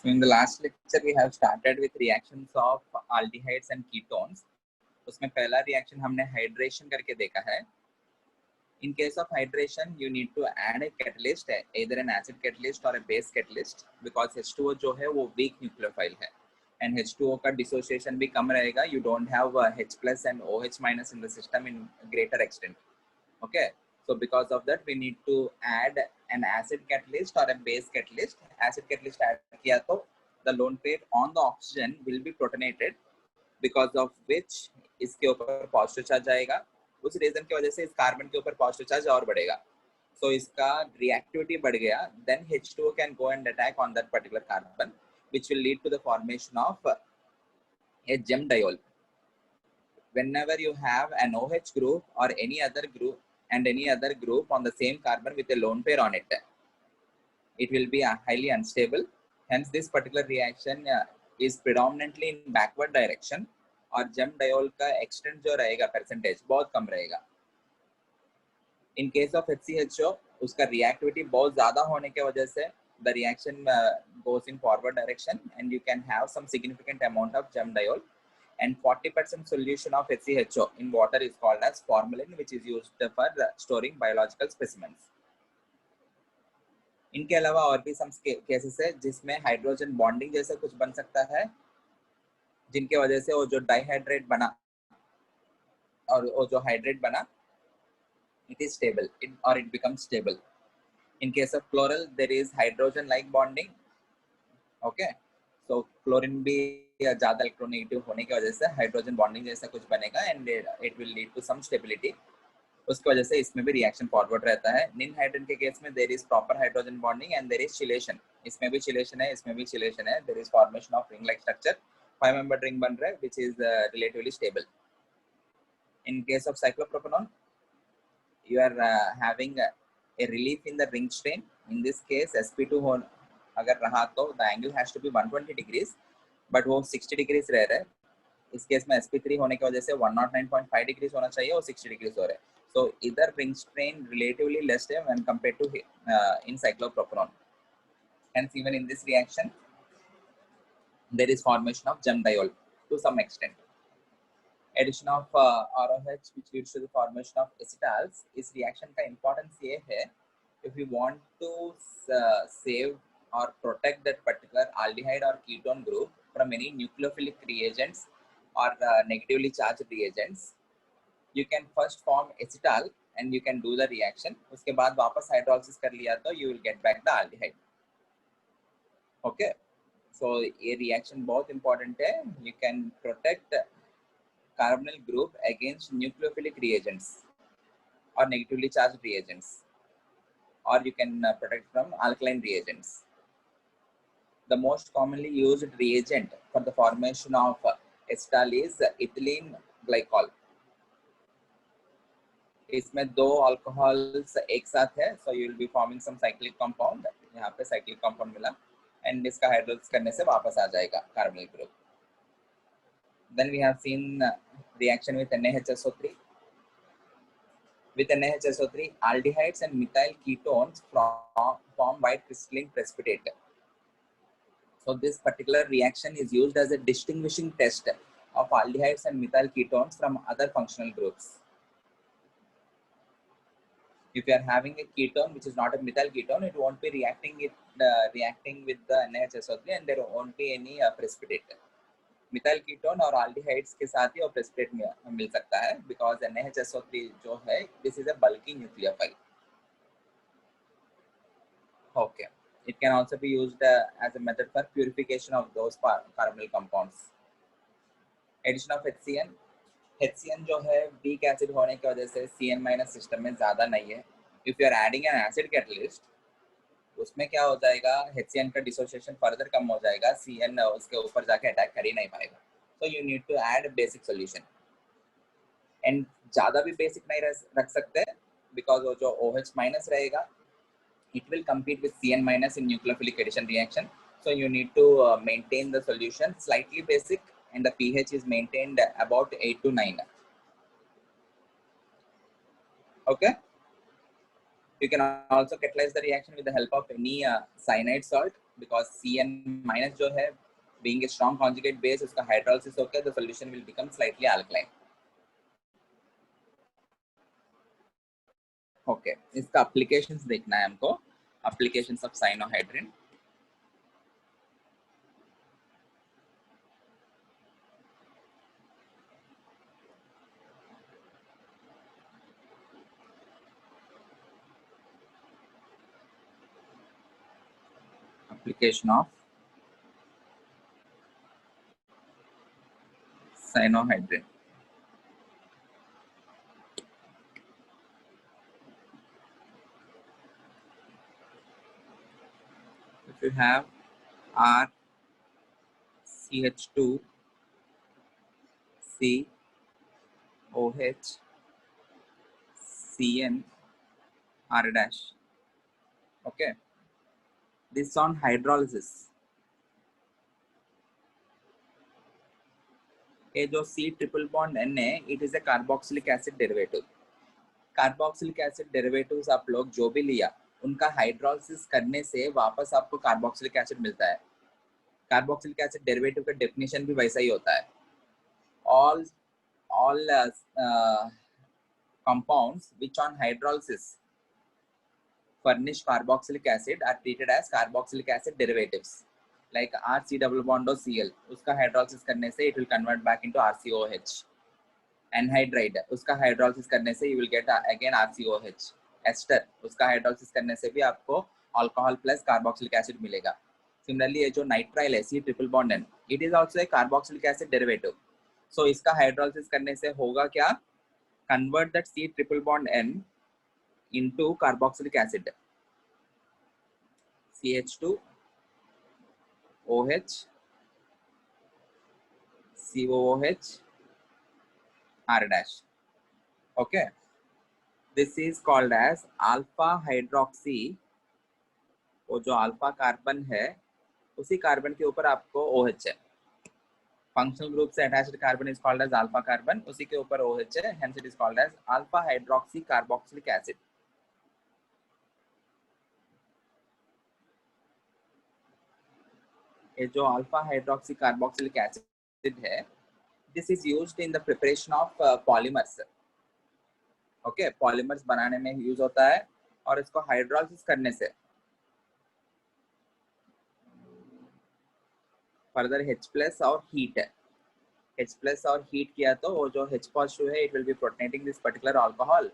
So in the last lecture, we have started with reactions of aldehydes and ketones. उसमें पहला reaction हमने hydration करके देखा है. In case of hydration, you need to add a catalyst, either an acid catalyst or a base catalyst, because H2O जो है वो weak nucleophile है, and H2O का dissociation भी कम रहेगा. You don't have H plus and OH minus in the system in greater extent. Okay. So because of that, we need to add an acid catalyst or a base catalyst. Acid catalyst add किया तो the lone pair on the oxygen will be protonated, because of which इसके ऊपर positive charge आएगा. उस reason की वजह से इस carbon के ऊपर positive charge और बढ़ेगा. So इसका reactivity बढ़ गया. Then H2O can go and attack on that particular carbon, which will lead to the formation of a gem diol. Whenever you have an OH group or any other group and any other group on the same carbon with a lone pair on it, it will be highly unstable. Hence, this particular reaction is predominantly in backward direction, और gem diol का extent जो रहेगा percentage बहुत कम रहेगा. In case of HCHO, उसका reactivity बहुत ज़्यादा होने के वजह से the reaction goes in forward direction, and you can have some significant amount of gem diol. And 40% solution of HCHO in water is called as formalin, which is used for storing biological specimens. इनके अलावा और भी some cases है जिसमें hydrogen bonding जैसा कुछ बन सकता है, जिनके वजह से वो जो डाइहाइड्रेट बना और वो जो हाइड्रेट बना, it is stable or it becomes stable. In case of chloral, there is hydrogen like bonding. Okay, so chlorine भी ज़्यादा इलेक्ट्रोनेगेटिव होने की वजह से हाइड्रोजन बॉन्डिंग जैसा कुछ बनेगा, and it will lead to some stability. उसकी वजह से इसमें भी रिएक्शन फॉरवर्ड रहता है. निन हाइड्रोजन के केस में there is proper hydrogen bonding and there is chelation. इसमें भी चिलेशन है, इसमें भी चिलेशन है. There is formation of ring like structure. 5 member ring बन रहा है, which is relatively stable. In case of cyclopropanone, you are having a relief in the ring strain. In this case, sp2 हो अगर रहा तो the angle has to be 120 degrees, but वो 60 degrees रह रहा है. इस केस में sp3 होने की वजह से 109.5 degrees होना चाहिए और 60 degrees हो रहा है. So either ring strain relatively less when compared to in cyclopropanol. Hence, even in this reaction, there is formation of gem diol to some extent. Addition of ROH, which leads to the formation of acetals, is reaction का importance ये है. If you want to save or protect that particular aldehyde or ketone group from any nucleophilic reagents or negatively charged reagents, you can first form acetal and you can do the reaction. उसके बाद वापस hydrolysis कर लिया तो you will get back the aldehyde. Okay, so ये reaction बहुत important है. You can protect carbonyl group against nucleophilic reagents or negatively charged reagents, or you can protect from alkaline reagents. The most commonly used reagent for the formation of acetal is ethylene glycol. इसमें दो alcohols एक साथ है, so you will be forming some cyclic compound. यहाँ पे cyclic compound मिला, and इसका hydrolyse करने से वापस आ जाएगा carbonyl group. Then we have seen reaction with NaHSO3. With NaHSO3, aldehydes and methyl ketones form white crystalline precipitate. So this particular reaction is used as a distinguishing test of aldehydes and methyl ketones from other functional groups. If you are having a ketone which is not a methyl ketone, it won't be reacting with the NaHSO3, and there won't be any precipitate. Methyl ketone और aldehydes के साथ ही और precipitate में मिल सकता है, because NaHSO3 जो है, this is a bulky nucleophile. Okay, it can also be used as a method for purification of those carbonyl compounds. Addition of HCN. HCN जो है weak acid होने की वजह से CN- सिस्टम में ज़्यादा नहीं है. If you are adding an acid catalyst, उसमें क्या हो जाएगा, HCN का डिसोसिएशन फर्दर कम हो जाएगा, CN उसके ऊपर जाके अटैक कर ही नहीं पाएगा. So you need to add a basic solution. And ज़्यादा भी basic नहीं रख सकते, because वो जो OH minus रहेगा, it will compete with CN minus in nucleophilic addition reaction. So you need to maintain the solution slightly basic, and the pH is maintained about 8 to 9. Okay. You can also catalyze the reaction with the help of any cyanide salt because CN minus जो है being a strong conjugate base, उसका hydrolysis होकर the solution will become slightly alkaline. Okay, इसका applications देखना है हमको. Applications of cyanohydrin. Application of cyanohydrin. If you have RCH2 COH CN R dash, okay, this on hydrolysis. ये जो C triple bond N है, it is a carboxylic acid derivative. Carboxylic acid derivatives आप लोग जो भी लिया उनका hydrolysis करने से वापस आपको कार्बोक्सिलिक एसिड मिलता है. कार्बोक्सिलिक एसिड डेरिवेटिव का डेफिनेशन भी वैसा ही होता है. all compounds which on hydrolysis furnish carboxylic acid are treated as carboxylic acid derivatives. Like RC double bond or Cl, उसका हाइड्रोलिसिस करने से it will convert back into RCOH. Anhydride, उसका hydrolysis करने से you will get again RCOH. Ester, उसका hydrolysis करने से भी आपको अल्कोहल प्लस कार्बोक्सिलिक एसिड मिलेगा. Similarly, ये जो नाइट्राइल है C triple bond N, it is also a carboxylic acid derivative. So इसका हाइड्रोलिसिस करने से होगा क्या? Convert that C triple bond N into carboxylic acid. CH2 OH COOH R dash. Okay, this is called as alpha hydroxy. वो जो alpha carbon है उसी carbon के ऊपर आपको OH है. फंक्शनल ग्रुप से attached carbon is called as alpha carbon, उसी के ऊपर OH है, hence it is called as alpha hydroxy carboxylic acid. ये जो अल्फा हाइड्रोक्सी कार्बोक्सिलिक एसिड है, this is used in the preparation of polymers. Okay, polymers बनाने में use होता है और इसको हाइड्रोलिसिस करने से फर्दर H+ और हीट है. H+ और हीट किया तो वो जो H पॉजिटिव है, it will be protonating this particular alcohol.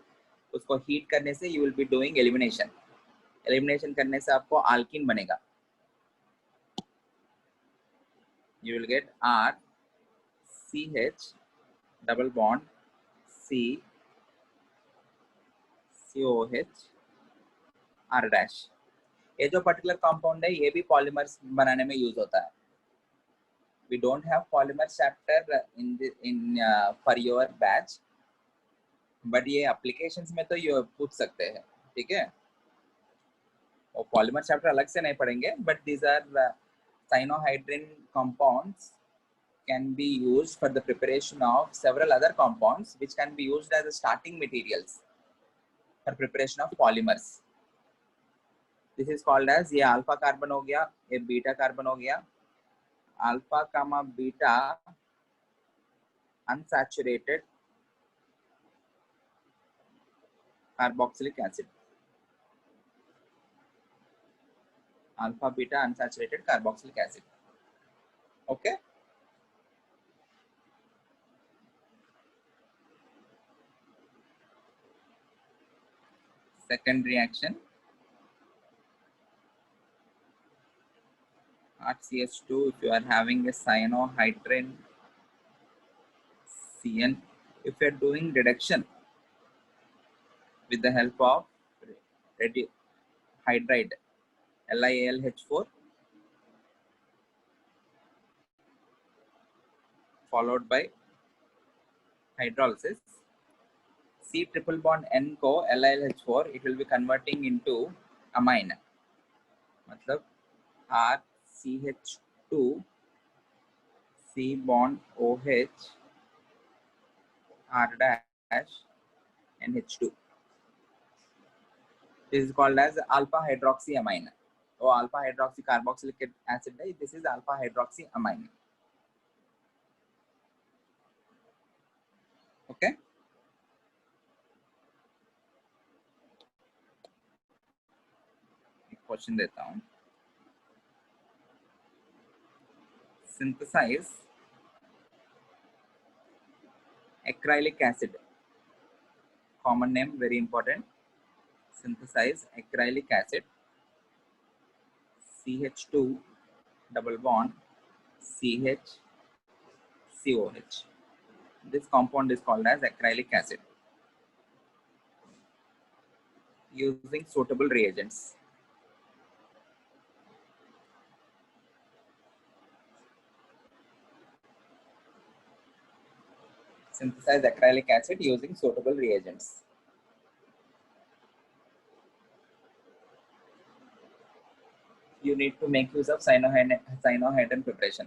उसको हीट करने से you will be doing elimination. Elimination करने से आपको अल्कीन बनेगा. You will get R CH double bond C COH R dash. ये जो पर्टिकुलर कंपाउंड है ये भी पॉलीमर्स बनाने में यूज होता है. We don't have polymer chapter for your batch, but ये applications में तो ये पूछ सकते हैं. ठीक है, और पॉलीमर चैप्टर अलग से नहीं पढ़ेंगे, but these are cyanohydrin compounds can be used for the preparation of several other compounds which can be used as a starting materials for preparation of polymers. This is called as, ये alpha carbon हो गया, ये beta carbon हो गया. Alpha comma beta unsaturated carboxylic acid. Alpha beta unsaturated carboxylic acid. Okay. Second reaction, RCH2, if you are having a cyanohydrin CN, if you are doing reduction with the help of hydride LiAlH4 followed by hydrolysis, C triple bond N को LiAlH4, it will be converting into amine. मतलब RCH2 C bond OH R dash NH2. This is called as alpha hydroxyamine. वो alpha hydroxy carboxylic acid है, this is alpha hydroxy amine. Okay, question देता हूं. Synthesize acrylic acid, common name, very important. Synthesize acrylic acid, CH2 double bond CH COH. This compound is called as acrylic acid using suitable reagents. Synthesize acrylic acid using suitable reagents. You need to make use of cyanohydrin preparation.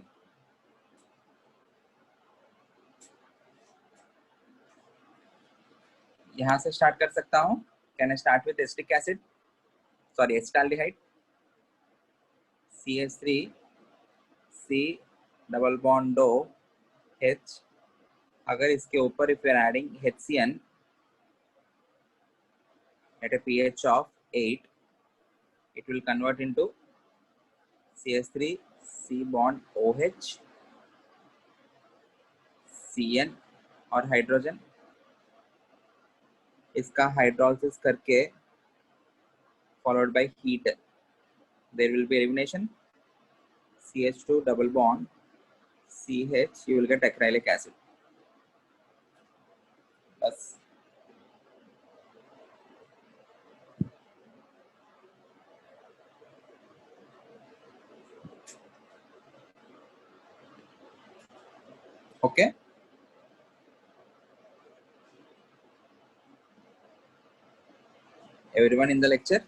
यहाँ से start कर सकता हूँ. Can I start with acetic acid? Sorry, acetaldehyde. CH3 C double bond O H. अगर इसके ऊपर if we are adding HCN at a pH of 8, it will convert into CH3 C bond OH CN और hydrogen. इसका hydrolysis करके followed by heat, there will be elimination. CH2 double bond CH, you will get acrylic acid. बस. Okay. Everyone in the lecture?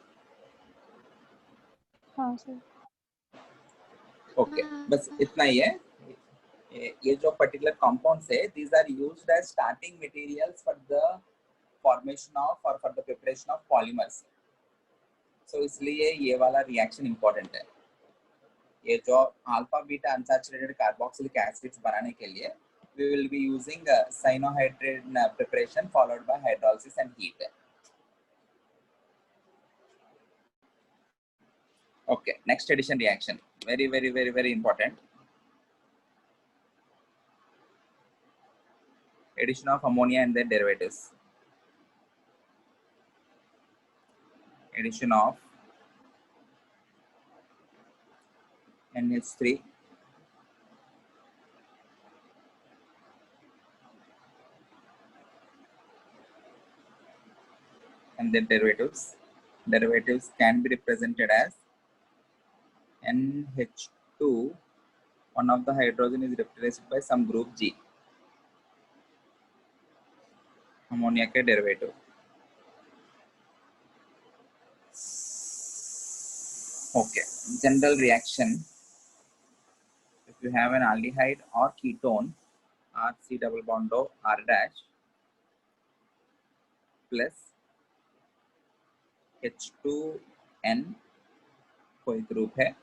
हाँ sir. Okay. बस इतना ही है. ये जो पर्टिकुलर कंपाउंड्स है, these are used as starting materials for the formation of or for the preparation of polymers. So इसलिए ये वाला रिएक्शन इंपॉर्टेंट है. ये जो alpha beta unsaturated carboxylic acids बनाने के लिए we will be using cyanohydrin preparation followed by hydrolysis and heat. Okay, next addition reaction, very important. Addition of ammonia and their derivatives. Addition of NH3 and their derivatives. Derivatives can be represented as NH2. One of the hydrogen is replaced by some group G. Ammonia के derivative. Okay, general reaction. If you have an aldehyde or ketone, RC double bond O R dash plus H2N कोई group है.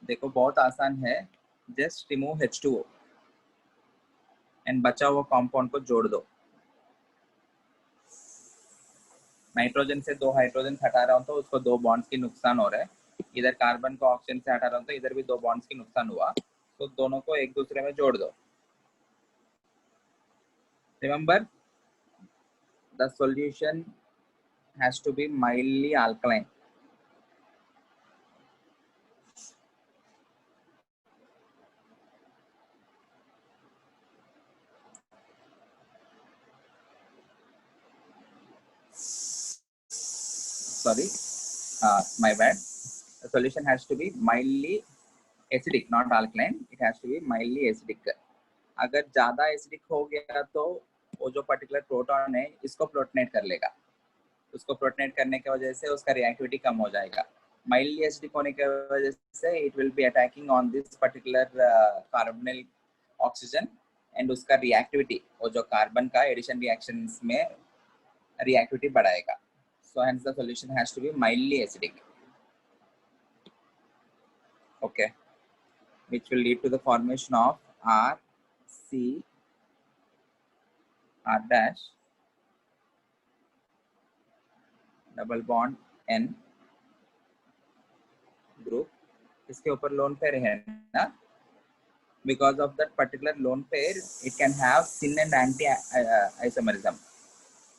देखो बहुत आसान है. Just remove H2O and बचा हुआ compound को जोड़ दो. नाइट्रोजन से 2 हाइड्रोजन हटा रहा हूं तो उसको 2 बॉन्ड्स की नुकसान हो रहा है. इधर कार्बन को ऑक्सीजन से हटा रहा हूं तो इधर भी 2 बॉन्ड्स की नुकसान हुआ. तो दोनों को एक दूसरे में जोड़ दो. Remember, the solution has to be mildly alkaline. Sorry, my bad. The solution has to be mildly acidic, not alkaline. It has to be mildly acidic. अगर ज्यादा एसिडिक हो गया तो वो जो पर्टिकुलर प्रोटॉन है इसको प्रोटोनेट कर लेगा. उसको प्रोटोनेट करने की वजह से उसका रिएक्टिविटी कम हो जाएगा. माइल्डली एसिडिक होने की वजह से it will B attacking on this particular carbonyl oxygen and उसका रिएक्टिविटी, वो जो कार्बन का एडिशन रिएक्शंस में रिएक्टिविटी बढ़ाएगा. So hence the solution has to be mildly acidic. Okay, which will lead to the formation of R, C, R dash, double bond N group. इसके ऊपर lone pair है ना, because of that particular lone pair it can have syn and anti isomerism,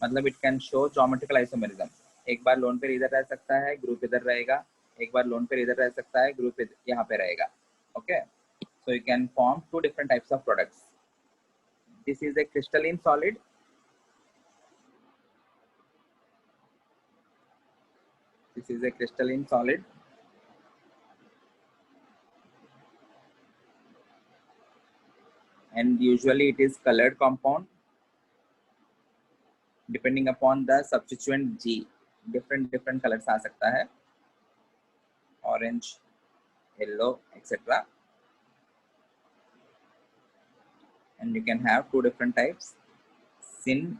मतलब it can show geometrical isomerism. एक बार lone pair इधर रह सकता है, ग्रुप इधर रहेगा, एक बार लोन पेयर इधर रह सकता है, ग्रुप यहाँ पे रहेगा. Okay, so you can form two different types of products. This is a crystalline solid. This is a crystalline solid. And usually it is colored compound. Depending upon the substituent G, different colors आ सकता है, orange, yellow, etc. And you can have two different types, syn,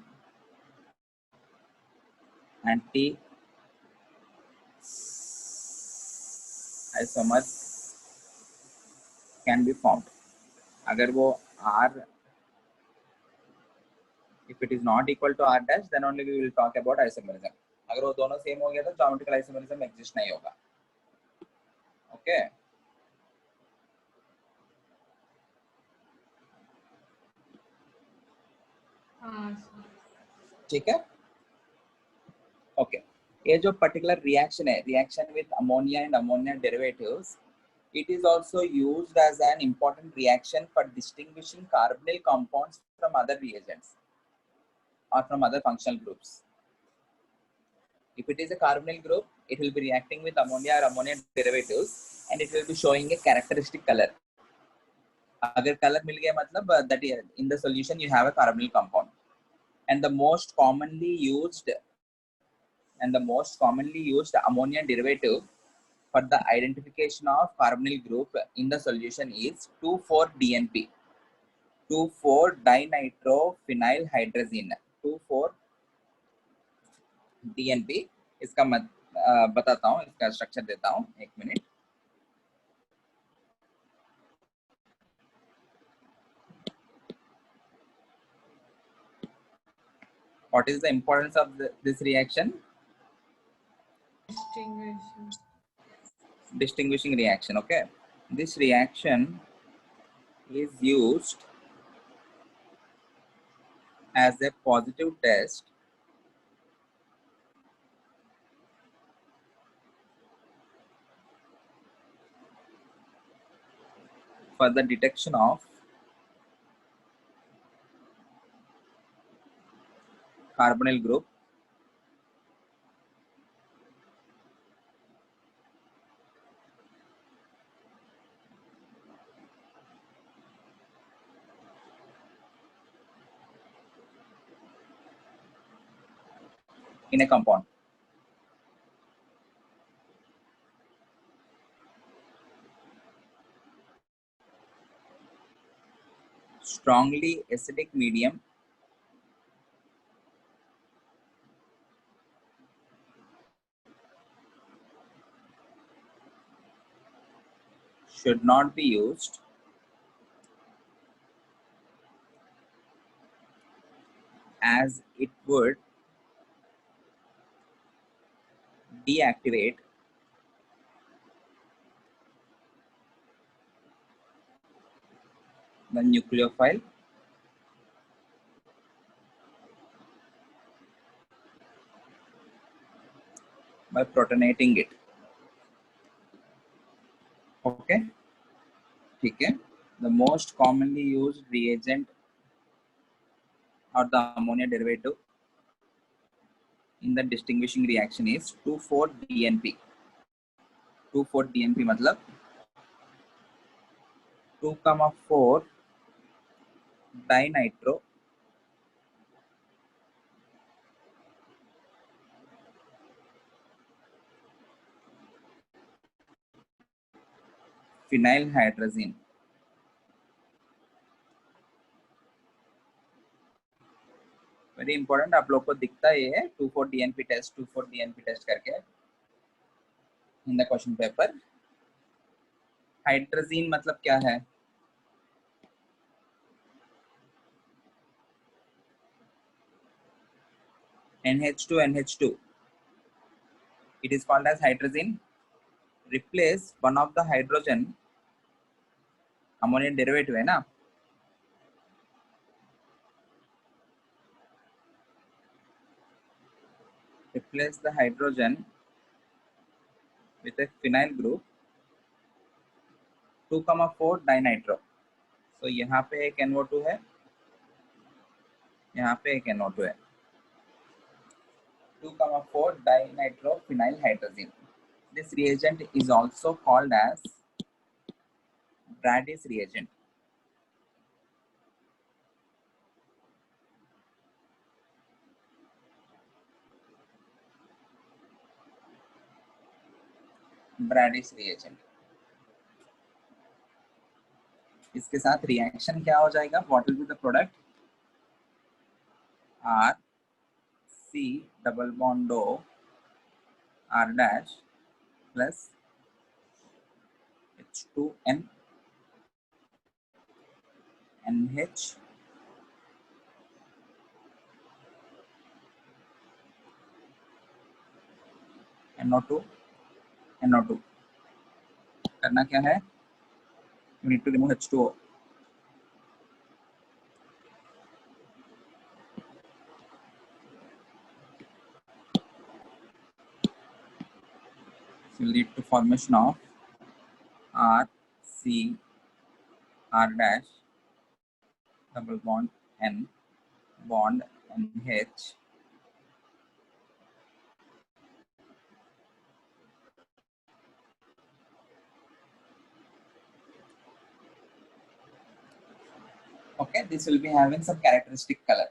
anti isomers can be formed. अगर वो R, if it is not equal to R dash, then only we will talk about isomerism. अगर वो दोनों same हो गया तो geometrical isomerism exist नहीं होगा. Okay. ठीक है. Okay. ये जो particular reaction है, reaction with ammonia and ammonia derivatives, it is also used as an important reaction for distinguishing carbonyl compounds from other reagents or from other functional groups. If it is a carbonyl group, it will be reacting with ammonia or ammonia derivatives and it will be showing a characteristic color. अगर color मिल गया मतलब that in the solution you have a carbonyl compound. And the most commonly used ammonia derivative for the identification of carbonyl group in the solution is 2,4-DNP, 2,4-dinitrophenylhydrazine, 2,4-DNP. इसका बताता हूँ, इसका structure देता हूँ, एक minute. What is the importance of this reaction? Distinguishing reaction. Okay, this reaction is used as a positive test for the detection of carbonyl group in a compound. Strongly acidic medium should not be used as it would deactivate the nucleophile by protonating it. Okay, ठीक है. The most commonly used reagent or the ammonia derivative in the distinguishing reaction is 2,4-DNP. 2,4-DNP मतलब 2,4-dinitro phenylhydrazine. Very important, आप लोग को दिखता ही है 2,4-DNP test करके in the question paper. Hydrazine मतलब क्या है? NH2 NH2, it is called as hydrazine. Replace one of the hydrogen, ammonium derivative है ना, replace the hydrogen with a phenyl group 2,4 dinitro. So यहाँ पे एक NO2 है, यहाँ पे एक NO2 है, 2,4 dinitrophenyl hydrazine. This reagent is also called as Brady's reagent. Brady's reagent. इसके साथ रिएक्शन क्या हो जाएगा? What will be the product? R C double bond O R dash plus H2N NH NO2 NO2. करना क्या है? You need to remove H2O. This will lead to formation of R C R dash double bond N bond NH okay. This will be having some characteristic color.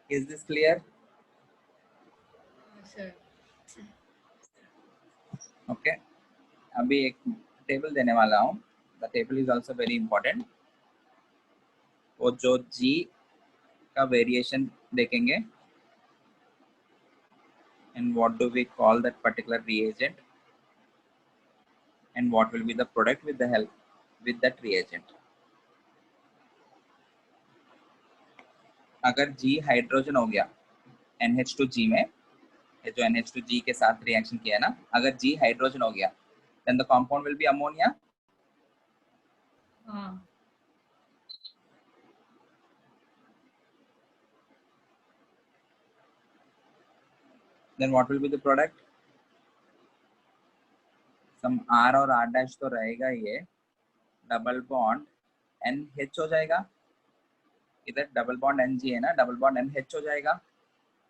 Is this clear? Sir. Okay. अभी एक table देने वाला हूँ. The table is also very important. वो जो G का variation देखेंगे and what do we call that particular reagent and what will be the product with the help with that reagent. अगर G हाइड्रोजन हो गया NH2G में, ये जो NH2G के साथ रिएक्शन किया है ना, अगर G हाइड्रोजन हो गया then the compound will be ammonia. Then what will be the product? Some R और R dash तो रहेगा ये, डबल बॉन्ड NH हो जाएगा, इधर डबल बॉन्ड NG है ना, डबल बॉन्ड NH हो जाएगा.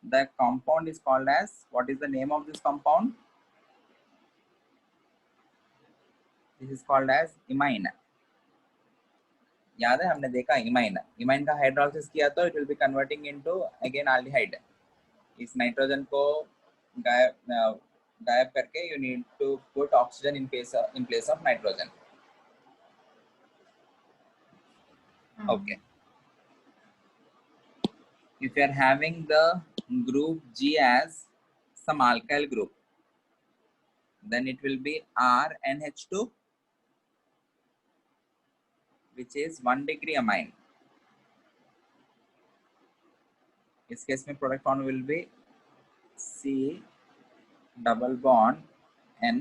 The compound is called as, what is the name of this compound? This is called as imine. याद है हमने देखा इमाइन, इमाइन का हाइड्रोलिसिस किया तो it will be converting into again aldehyde. इस नाइट्रोजन को गायब करके you need to put oxygen in place of nitrogen. Okay. If you are having the group G as some alkyl group, then it will be RNH2, which is 1 degree amine. इस case में product form will be C double bond N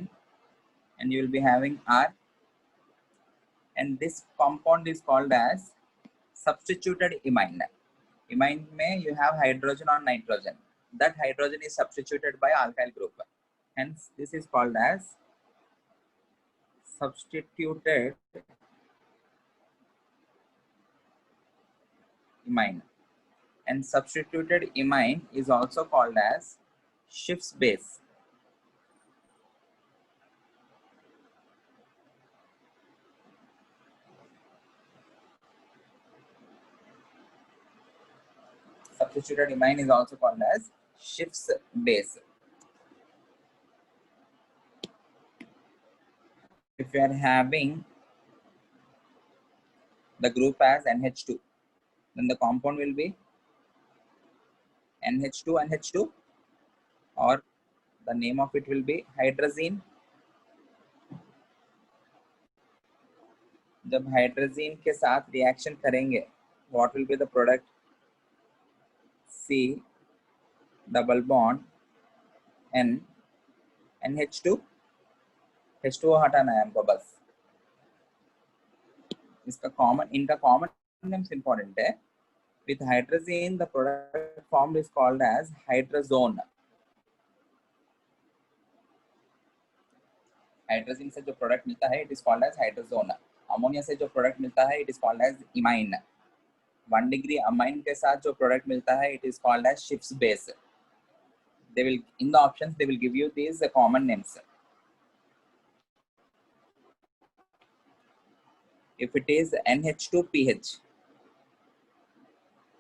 and you will be having R, and this compound is called as substituted imine. Imine में you have hydrogen on nitrogen. That hydrogen is substituted by alkyl group. Hence, this is called as substituted imine. And substituted imine is also called as Schiff's base. Substituted imine is also called as Schiff's base. If you are having the group as NH2, then the compound will be NH2 NH2, or the name of it will be hydrazine जब hydrazine के साथ reaction करेंगे, what will be the product? C double bond N NH2, H2O हटाना है हमको बस। इसका common names important है। With hydrazine, the product formed is called as hydrazone. Hydrogen से जो प्रोडक्ट मिलता है it is called as hydrazone. Ammonia से जो प्रोडक्ट मिलता है it is called as imine. 1 degree amine के साथ जो प्रोडक्ट मिलता है it is called as Schiff's base. They will, in the options they will give you these common names. If it is NH2PH,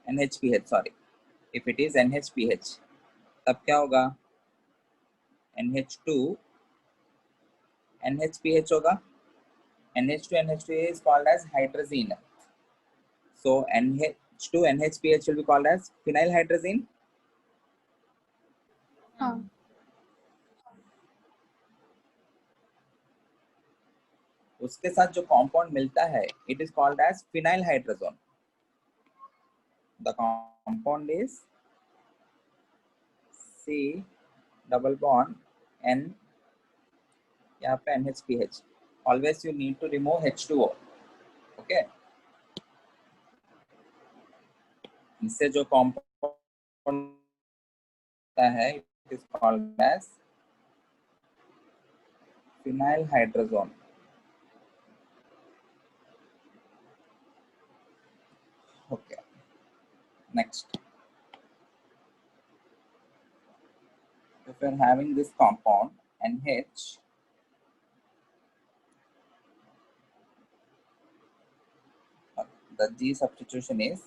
NHPH, sorry, if it is NHPH, तब क्या होगा? NH2 NHPH होगा। NH2 is called as hydrazine. So NH2 NHPH will be called as phenyl hydrazine. हाँ। उसके साथ जो compound मिलता है it is called as phenyl hydrazone. The compound is C double bond N, यहाँ पे NHPH। Always you need to remove H2O। Okay, इससे जो कंपाउंड है it is called as phenyl hydrazone. Okay, next, if you're having this compound NH, the G substitution is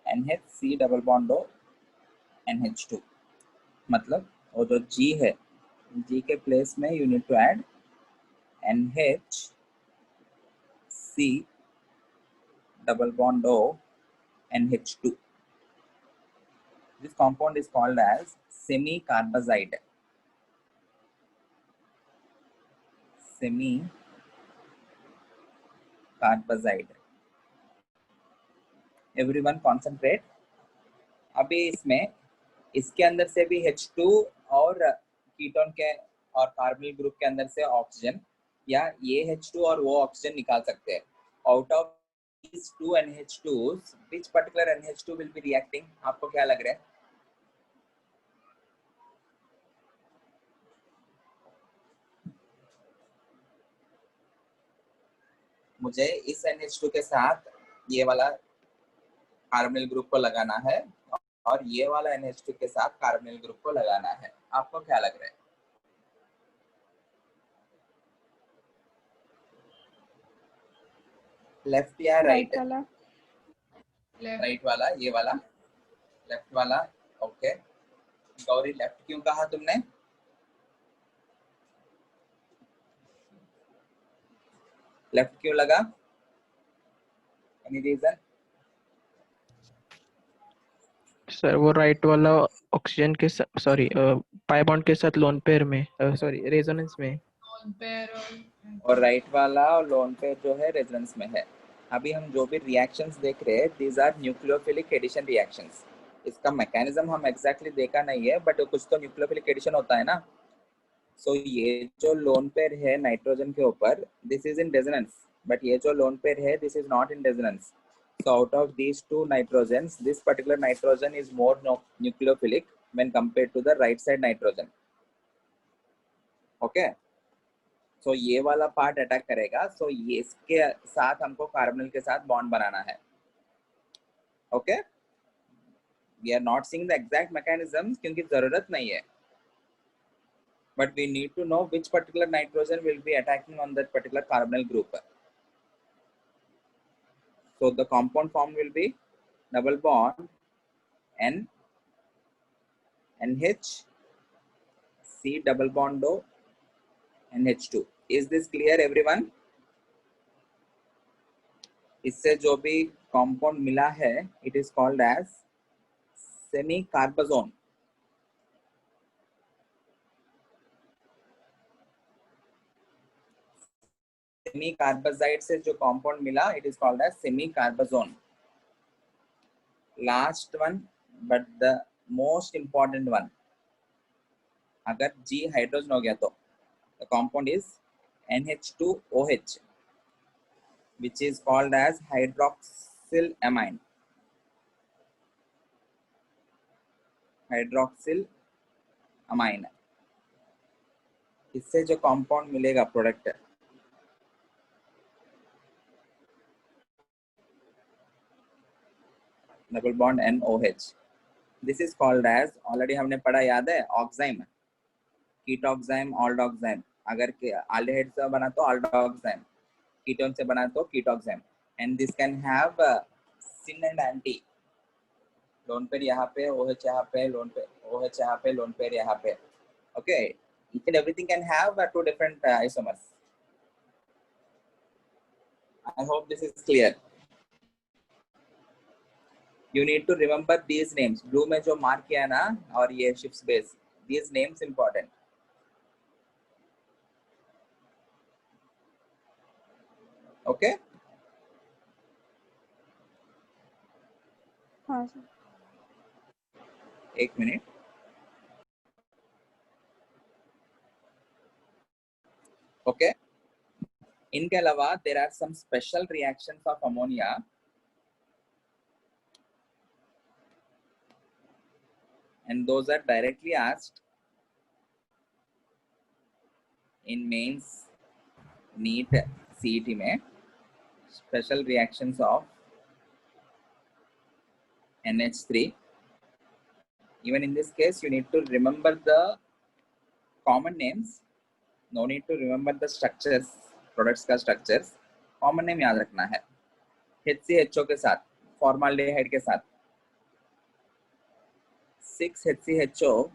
NHC double bond O NH2। मतलब वो जो G है, G के place में you need to add NHC double bond O NH2। This compound is called as semi-carbazide. Semi-carbazide. Everyone concentrate. अभी इसमें इसके अंदर से भी H2 और कीटोन के और कार्बोनिल ग्रुप के अंदर से ऑक्सीजन, या ये H2 और वो ऑक्सीजन निकाल सकते हैं। Out of these two NH2s, which particular NH2 will be reacting? आपको क्या लग रहा है? मुझे इस NH2 के साथ ये वाला कार्बोनिल ग्रुप को लगाना है और ये वाला NH2 के साथ कार्बोनिल ग्रुप को लगाना है। आपको क्या लग रहा है? लेफ्ट या राइट? राइट वाला, ये वाला लेफ्ट वाला। ओके, गौरी लेफ्ट क्यों कहा तुमने? लेफ्ट क्यों लगा? Any reason? सर वो राइट वाला ऑक्सीजन के साथ, सॉरी पाई बॉन्ड के साथ लोन पेयर में, सॉरी रेजोनेंस में, और राइट वाला और लोन पेयर जो है रेजोनेंस में है। अभी हम जो भी रिएक्शंस देख रहे हैं these are nucleophilic addition reactions. इसका मैकेनिज्म हम एग्जैक्टली देखा नहीं है, बट कुछ तो न्यूक्लियोफिलिक एडिशन होता है ना। सो ये जो लोन पेयर है नाइट्रोजन के ऊपर, this is in resonance, but ये जो लोन पेयर है this is not in resonance. So out of these two nitrogens, this particular nitrogen is more nucleophilic when compared to the right side nitrogen. Okay, so ये वाला part attack करेगा। So ये इसके साथ हमको carbonyl के साथ बॉन्ड बनाना है। Okay, we are not seeing the exact mechanism क्योंकि जरूरत नहीं है, but we need to know which particular nitrogen will be attacking on that particular carbonyl group. So the compound form will be double bond N NH C double bond O NH2. Is this clear everyone? इससे जो भी compound मिला है it is called as semi-carbazone. Semicarbazide से जो compound मिला, it is called as semicarbazone. Last one but the most important one, अगर G hydrogen हो गया तो the compound is NH2OH, which is called as hydroxylamine. Hydroxylamine. इससे जो compound मिलेगा product, double bond NOH, this is called as, already हमने पढ़ा याद है, ऑक्साइम, कीटोक्साइम, ऑल्डोक्साइम. अगर एल्डिहाइड से बना तो ऑल्डोक्साइम, कीटोन से बना तो ketoxime. And this can have syn and anti. Lone pair यहाँ पे, OH यहाँ पे, लोन पे OH यहाँ पे, लोन पेयर यहाँ पे. Okay, each and everything can have two different isomers. I hope this is clear. You need to remember these names. Blue में जो mark किया ना, और ये ships base, these names important. Okay? हाँ सर. एक मिनट. Okay? इनके अलावा there are some special reactions of ammonia. And those are directly asked in mains NEET CET में. Special reactions of NH3. Even in this case, you need to remember the common names. No need to remember the structures, products का structures. Common name याद रखना है. HCHO के साथ, formaldehyde के साथ, 6-HCHO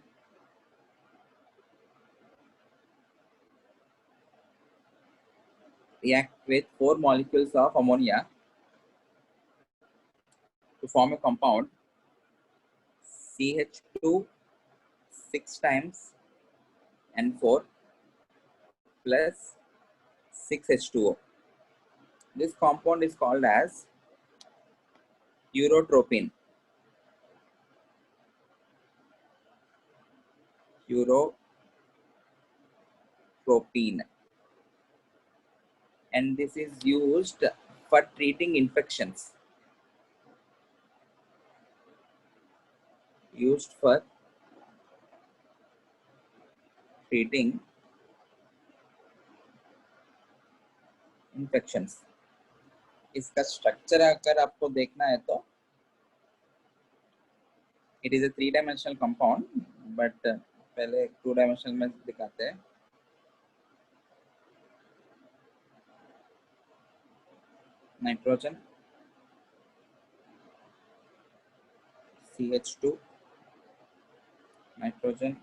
react with 4 molecules of ammonia to form a compound CH2 6 times N4 plus 6H2O. This compound is called as urotropine. Urotropine. And this is used for treating infections. Used for treating infections. इसका structure अगर आपको देखना है तो it is a 3-dimensional compound, but पहले 2-dimensional में दिखाते हैं. Nitrogen, CH2, nitrogen,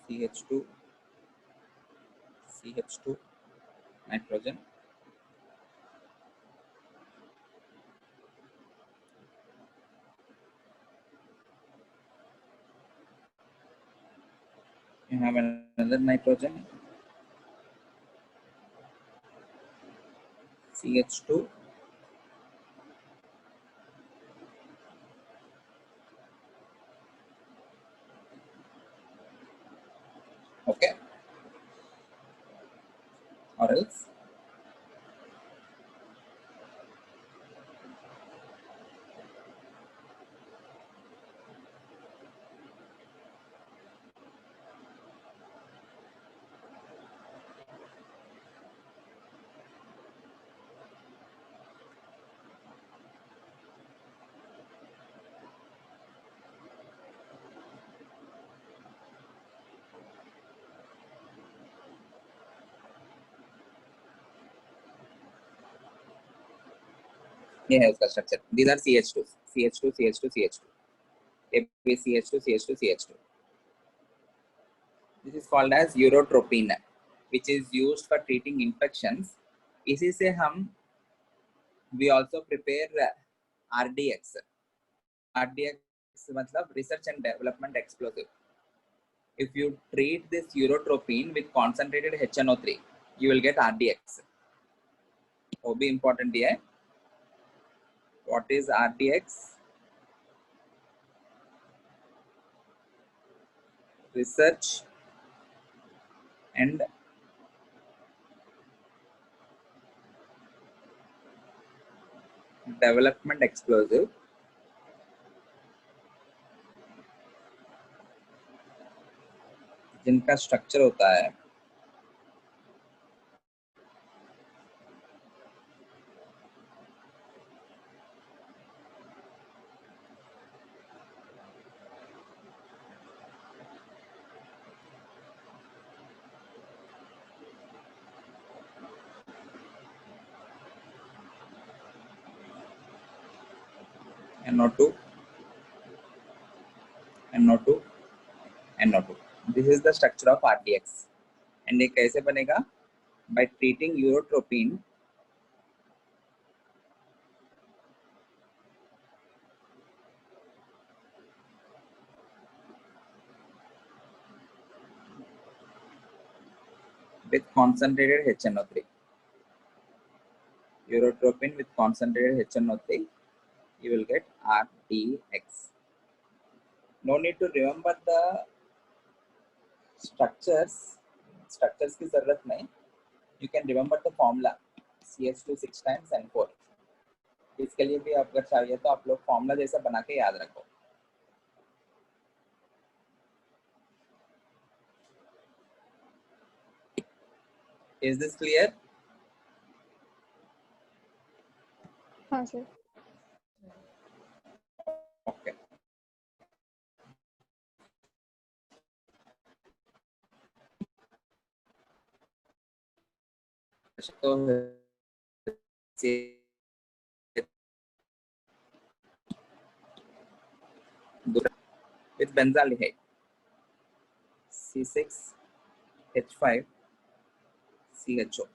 CH2, CH2, nitrogen. You have another nitrogen, CH2, okay, or else ये है उसका structure. These are CH2, CH2, CH2, CH2. CH2, CH2, CH2. This is called as urotropine, which is used for treating infections. इसी से हम we also prepare RDX. RDX मतलब research and development explosive. If you treat this urotropine with concentrated HNO3, you will get RDX. वो भी important है. What is RDX? Research and development explosive जिनका structure होता है NO2, NO2, NO2. This is the structure of RDX. And ये कैसे बनेगा? By treating urotropine with concentrated HNO3. Urotropine with concentrated HNO3, you will get RDX. No need to remember the structures की जरूरत नहीं. You can remember the formula CH2 6 times N4. इसके लिए भी अगर चाहिए तो आप लोग फॉर्मूला जैसा बना के याद रखो. Is this clear? हाँ सर. Okay. तो with benzaldehyde C6H5CHO.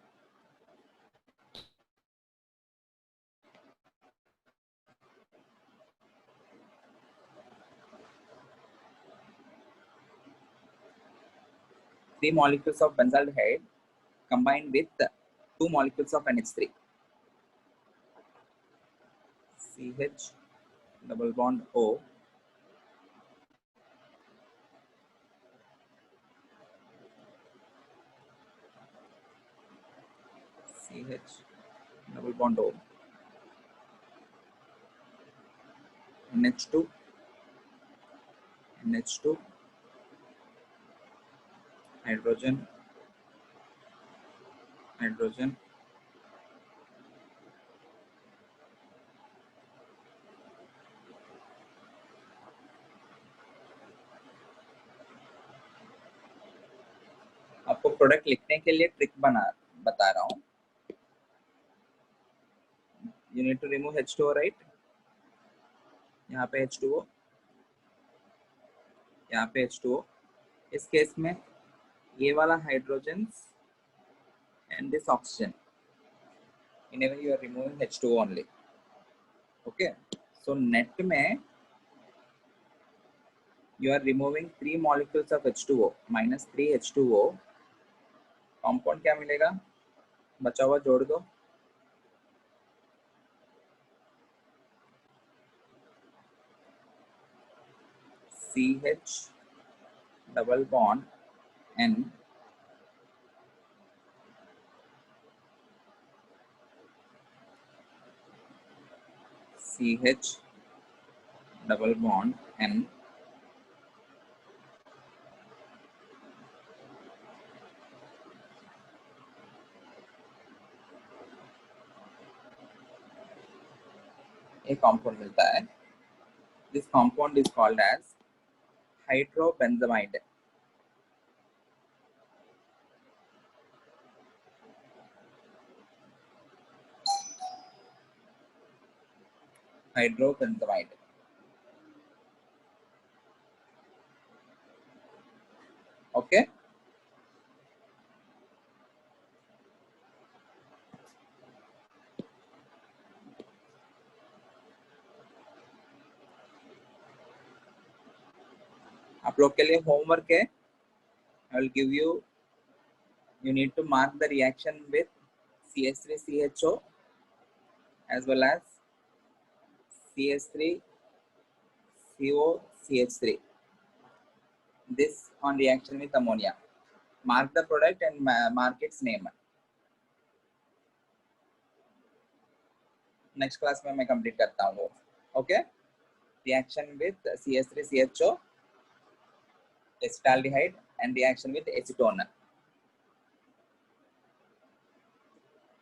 Three molecules of benzaldehyde combined with 2 molecules of NH3. CH double bond O. CH double bond O. NH2. NH2. Hydrogen. Hydrogen. आपको प्रोडक्ट लिखने के लिए ट्रिक बता रहा हूँ. You need to remove H2O, right? यहाँ पे H2O, यहाँ पे H2O. इस केस में ये वाला hydrogens and this oxygen. Whenever you are removing H2O only. Okay. So net में you are removing 3 molecules of H2O minus 3 H2O. Compound क्या मिलेगा? बचा हुआ जोड़ दो. CH double bond N CH double bond N एक compound मिलता है. This compound is called as hydrobenzamide. Hydrobenzamide. Okay. आप लोग के लिए होमवर्क है. I will give you you need to mark the reaction with CH3CHO as well as CH3COCH3. This on reaction with ammonia. Mark the product and mark its name. Next class में मैं complete करता हूँ वो. Okay? Reaction with CH3CHO, acetaldehyde, and reaction with acetone.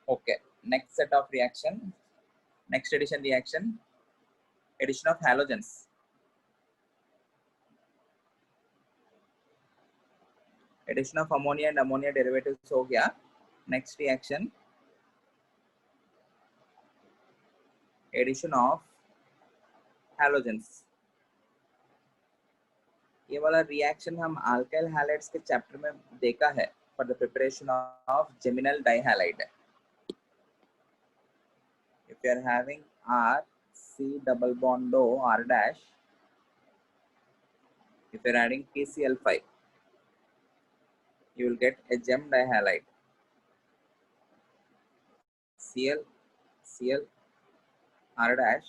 Okay. Next set of reaction. Next addition reaction. Addition of halogens. Addition of ammonia and ammonia derivatives हो गया. Next reaction. Addition of halogens. ये वाला reaction हम alkyl halides के chapter में देखा है for the preparation of geminal dihalide. If you are having R C double bond O R dash, if you are adding KCl5, you will get a gem dihalide. Cl R dash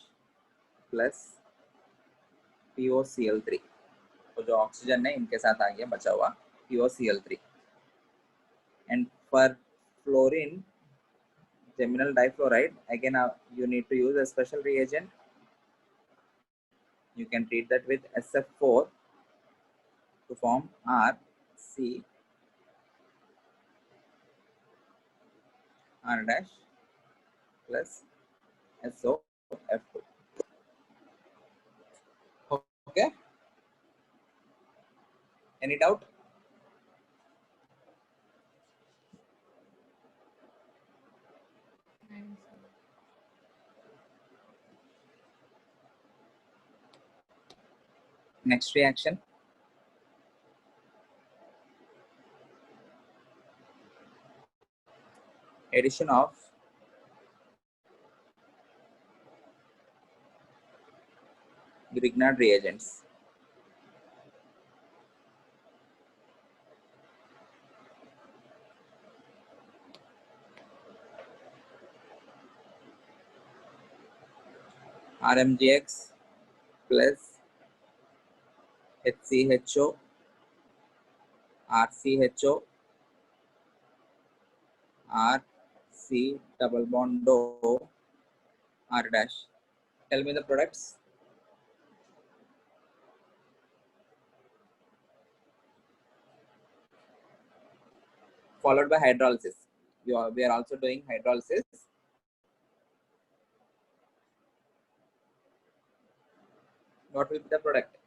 plus POCl3. तो जो oxygen है इनके साथ आ गया बचा हुआ POCl3. And for fluorine geminal difluoride, again you need to use a special reagent. You can treat that with SF4 to form RC R dash plus SOF2. Okay? Any doubt? Next reaction. Addition of Grignard reagents. RMGX plus HCHO, RCHO, RC double bond O, R dash. Tell me the products. Followed by hydrolysis. We are also doing hydrolysis. What will be the product?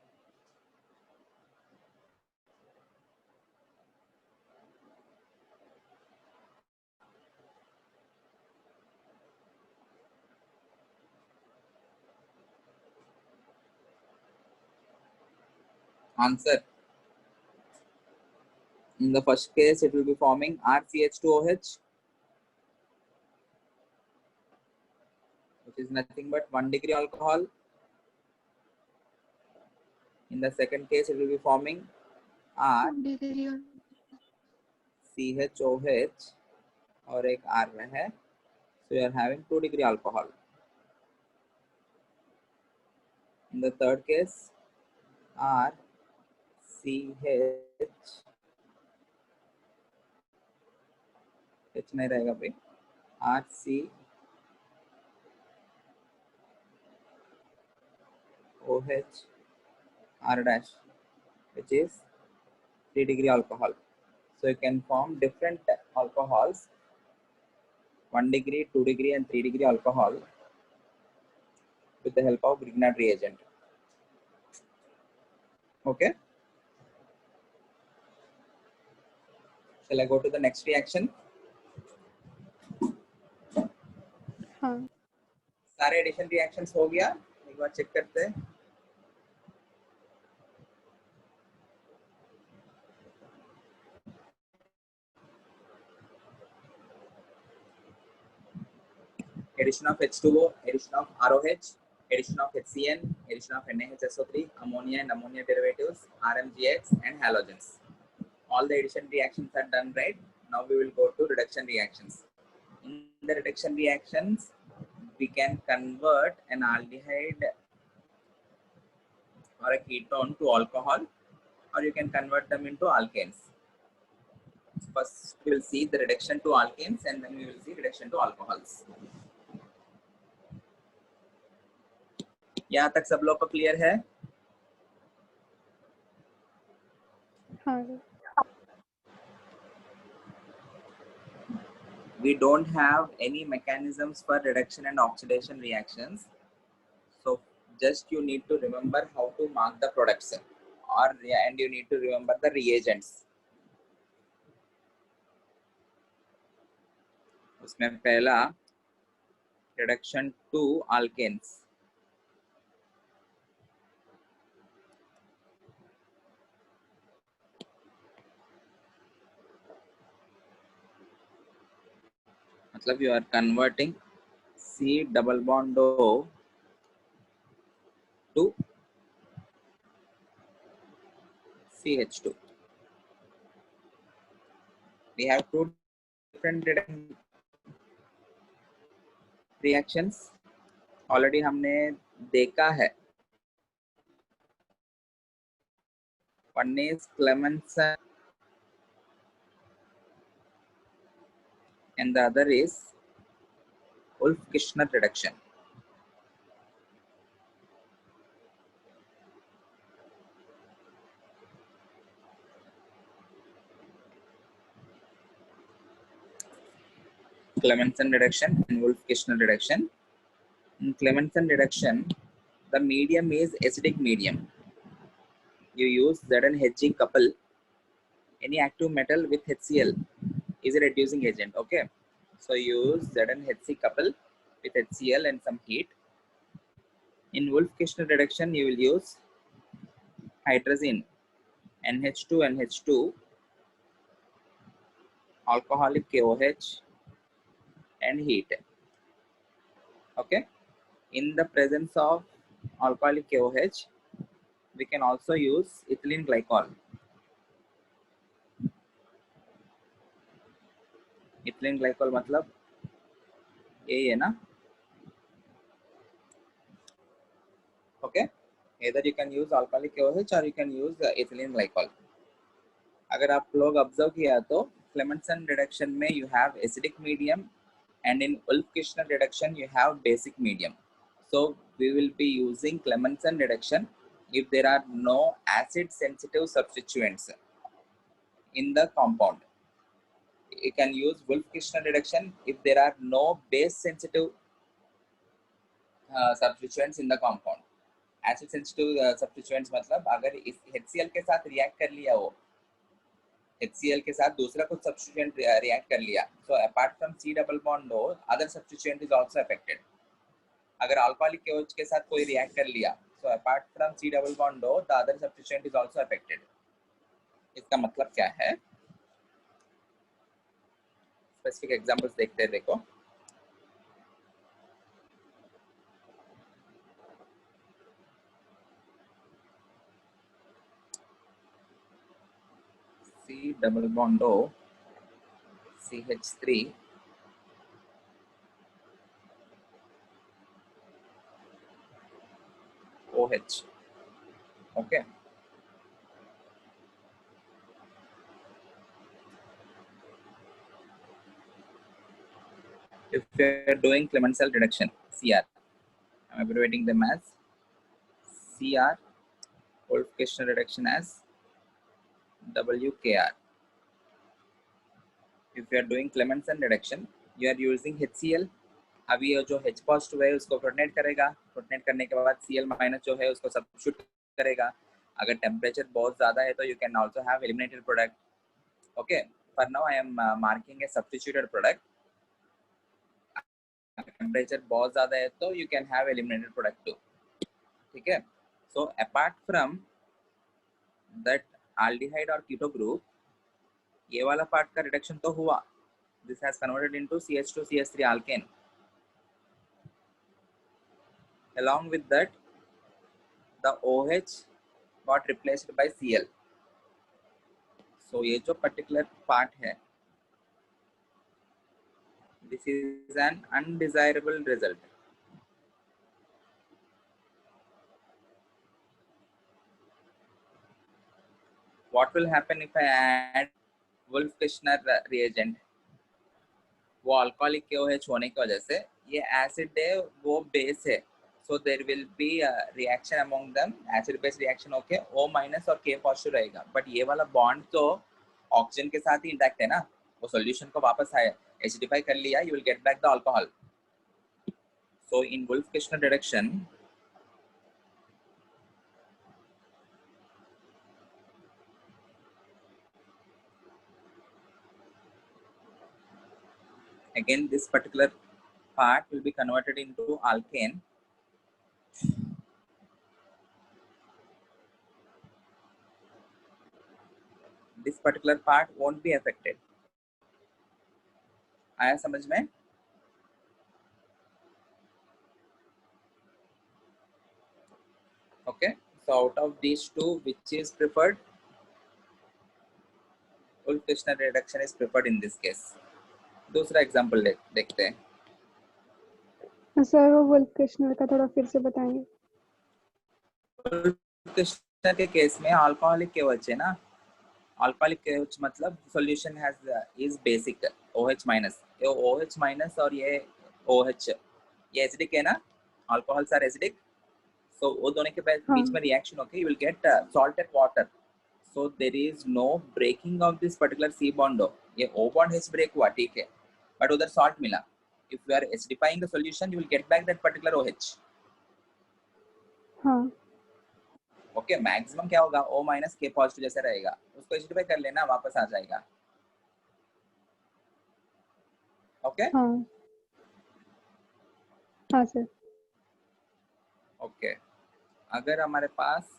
Answer. In the first case, it will be forming RCH2OH, which is nothing but 1 degree alcohol. In the second case, it will be forming RCHOH और एक R में है. So you are having 2 degree alcohol. In the third case, RCH H नहीं रहेगा भाई. RCOH R dash, which is 3 degree alcohol. So you can form different alcohols, 1 degree, 2 degree and 3 degree alcohol with the help of Grignard reagent. Okay. Shall I go to the next reaction? हाँ. सारे addition reactions हो गया. एक बार check करते हैं. Addition of H2O, addition of ROH, addition of HCN, addition of NaHSO3, ammonia and ammonia derivatives, RMGX and halogens. All the addition reactions are done, right? Now we will go to reduction reactions. In the reduction reactions, we can convert an aldehyde or a ketone to alcohol, or you can convert them into alkanes. First we will see the reduction to alkanes, and then we will see reduction to alcohols. यहाँ तक सब लोग को clear है? हाँ We don't have any mechanisms for reduction and oxidation reactions, so just you need to remember how to mark the products, and you need to remember the reagents. उसमें पहला reduction to alkanes. मतलब you are converting C double bond O to CH2. We have two different reactions. Already हमने देखा है. One is Clemmensen and the other is Wolff-Kishner reduction. Clemmensen reduction and Wolff-Kishner reduction. In Clemmensen reduction, the medium is acidic medium. You use ZnHg couple any active metal with HCl is a reducing agent. Okay, so use ZnHc couple with HCl and some heat. In Wolff-Kishner reduction, you will use hydrazine NH2 NH2, alcoholic KOH, and heat. Okay, in the presence of alcoholic KOH, we can also use ethylene glycol. Ethylene glycol मतलब यही है ना? Okay, either you can use alcoholic KOH or you can use ethylene glycol. अगर आप लोग observe किया तो Clemmensen reduction में you have acidic medium, and in Wolff-Kishner reduction you have basic medium. So we will be using Clemmensen reduction if there are no acid sensitive substituents in the compound. You can use Wolff-Kishner reduction if there are no base sensitive substituents in the compound. Acid sensitive substituents मतलब अगर इस HCl के साथ react कर लिया हो, HCl के साथ दूसरा कुछ substituent react कर लिया, so apart from C double bond O, other substituent is also affected. अगर alcoholic KOH के साथ कोई react कर लिया, so apart from C double bond O, the other substituent is also affected. इसका मतलब क्या है? Specific examples देखते हैं. देखो C double bond O, CH3, OH. Okay. If we are doing Clemmensen reduction, CR, I'm abbreviating them as CR, Wolff-Kishner reduction as WKR. If you are doing Clemmensen reduction, you are using HCl. अभी ये जो H positive है उसको protonate करेगा, protonate करने के बाद Cl minus जो है उसको सब्स्टिट्यूट करेगा. अगर टेम्परेचर बहुत ज़्यादा है तो you can also have eliminated product. Okay, for now I am marking a substituted product. Temperature बहुत ज़्यादा है तो you can have eliminated product too. ठीक है? So apart from that aldehyde or keto group, ये वाला पार्ट का reduction तो हुआ. This has converted into CH2 CH3 alkane. Along with that, the OH got replaced by Cl. So ये जो particular part है, This is an undesirable result. What will happen if I add Wolff-Kishner reagent? वो alcoholic KOH होने की वजह से ये acid है वो बेस है, so there will be a reaction among them, acid base reaction होके O minus और K पॉजिटिव रहेगा, बट ये वाला बॉन्ड तो ऑक्सीजन के साथ ही इंटैक्ट है ना, वो सॉल्यूशन को वापस आए एसिडिफाई कर लिया, you will get back the alcohol. So in Wolff-Kishner reduction, again this particular part will be converted into alkane. This particular part won't be affected. आया समझ में? Okay, so out of these two, which is preferred? Wolff-Kishner reduction is preferred in this case. दूसरा example देखते हैं. Sir वो Wolff-Kishner का थोड़ा फिर से बताएंगे. वोल्फ-किश्नर के केस में अल्कोहलिक KOH है ना, अल्कोहलिक KOH मतलब solution has is basic OH minus, ये OH माइनस और ये OH ये एसिडिक है ना, अल्कोहल्स आर एसिडिक, सो वो दोनों के बीच में रिएक्शन होके you will get salt and water, so there is no breaking of this particular C bond. ये O बॉन्ड हैज ब्रेक हुआ ठीक है, बट उधर सॉल्ट मिला. If you are acidifying the solution you will get back that particular OH. हाँ. Okay, maximum क्या होगा, O minus K positive जैसे रहेगा, उसको एसिडिफाई कर लेना, वापस आ जाएगा. ओके हाँ. हाँ सर. ओके, अगर हमारे पास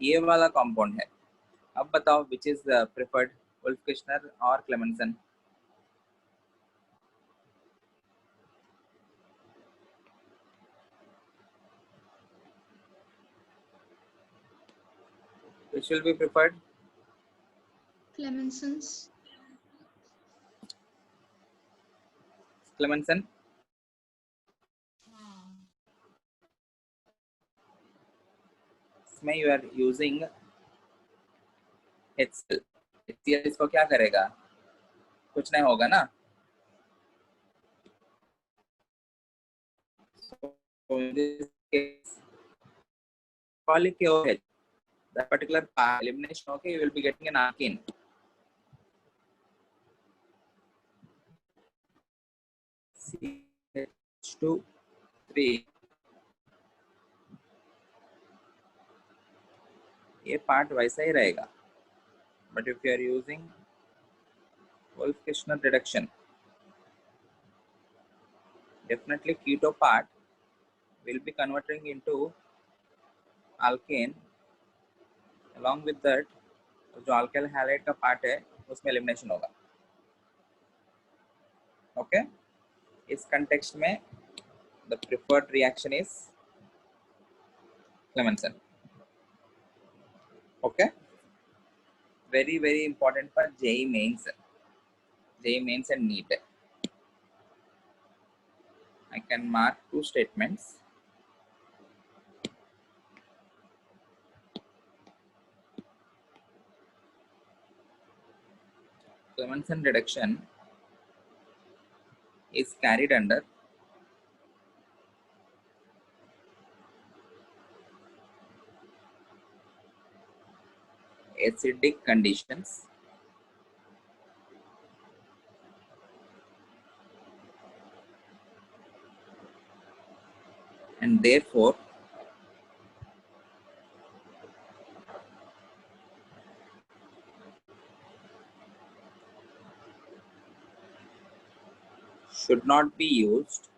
ये वाला कंपाउंड है, अब बताओ विच इज प्रेफर्ड, वोल्फ-किश्नर और Clemmensen? Which will be preferred? Clemenson's. Clemenson. इसमें you are using HCl. HCl इसको क्या करेगा, कुछ नहीं होगा ना. So in this case, alcoholic KOH, that particular part elimination, okay, you will be getting an alkene. CH2 3, ये पार्ट वैसा ही रहेगा, but if you are using Wolff-Kishner reduction, definitely keto part will be converting into alkane. Along with that, जो alkyl halide का part है उसमें elimination होगा. Okay, इस context में the preferred reaction is Clemenson. Okay, very very important for JEE mains and NEET. I can mark two statements. Clemenson reduction is carried under acidic conditions and therefore should not be used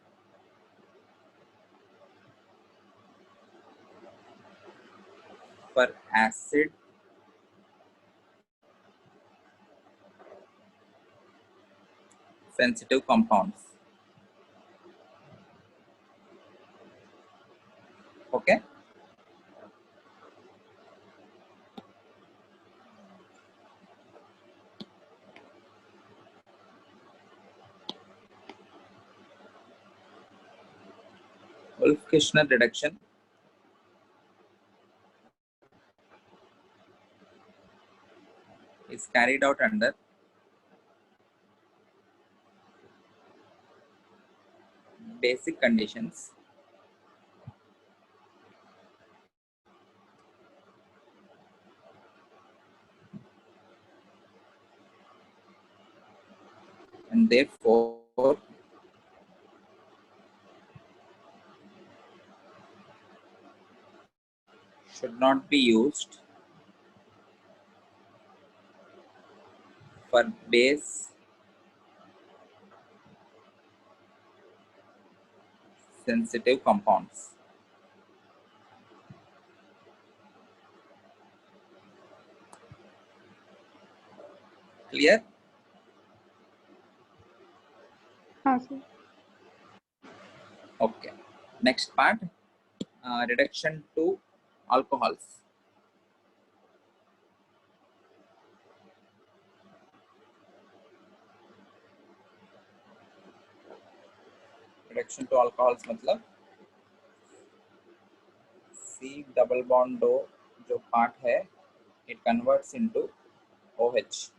for acid sensitive compounds. Okay. Wolff-Kishner reduction is carried out under basic conditions and therefore should not be used for base sensitive compounds. Clear? हाँ sir. Okay. Next part, reduction to alcohols. Reduction to alcohols मतलब C double bond O जो part है, it converts into OH.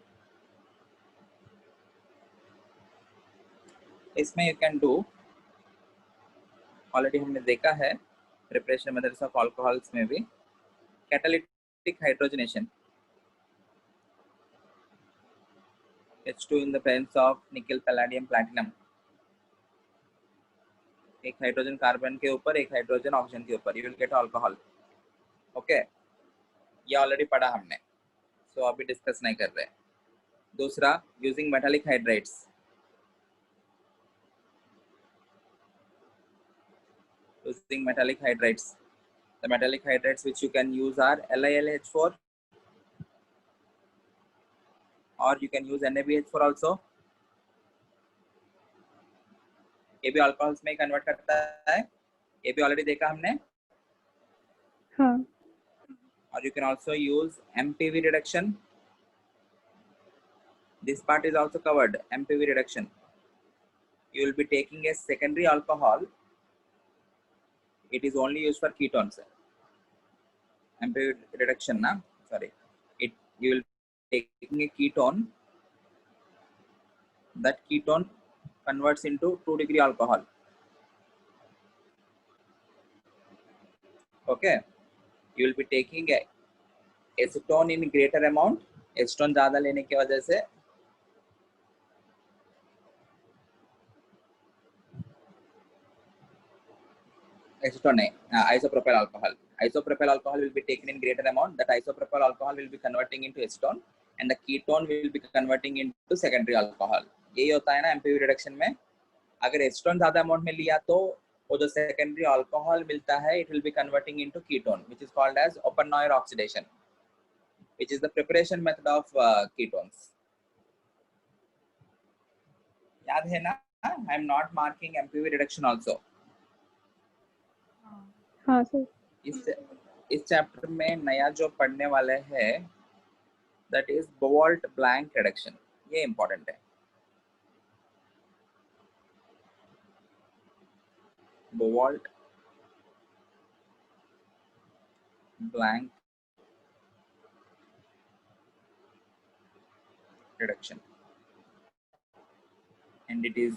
इसमें you can do, already हमने देखा है preparation methods of alcohols में भी catalytic hydrogenation, H2 in the presence of nickel, palladium, platinum. एक हाइड्रोजन कार्बन के ऊपर एक हाइड्रोजन ऑक्सीजन के ऊपर, you will gate alcohol. Okay, ये ऑलरेडी पढ़ा हमने, सो अभी डिस्कस नहीं कर रहे. दूसरा, using metallic hydrates. Using metallic hydrates, the metallic hydrates which you can use are LiLH4 or you can use NaBH4 also. ये भी अल्कोहल्स में कन्वर्ट करता है, ये भी ऑलरेडी देखा हमने. हाँ. Or you can also use MPV reduction. This part is also covered, MPV reduction. You will be taking a secondary alcohol. It is only used for ketones. MPV reduction, na? Sorry. You will be taking a ketone. That ketone converts into 2-degree alcohol. Okay. You will be taking a acetone in greater amount. Acetone ज़्यादा लेने की वजह से acetone, isopropyl alcohol. Isopropyl alcohol will be taken in greater amount. That isopropyl alcohol will be converting into acetone, and the ketone will be converting into secondary alcohol. यही होता है ना MPV reduction में. अगर acetone ज़्यादा amount में लिया तो वो जो secondary alcohol मिलता है, it will be converting into ketone, which is called as Oppenauer oxidation, which is the preparation method of ketones. याद है ना? I am not marking MPV reduction also. हाँ सर. इस चैप्टर में नया जो पढ़ने वाले हैं, that is Boult blank reduction. ये important है. Boult blank reduction, and it is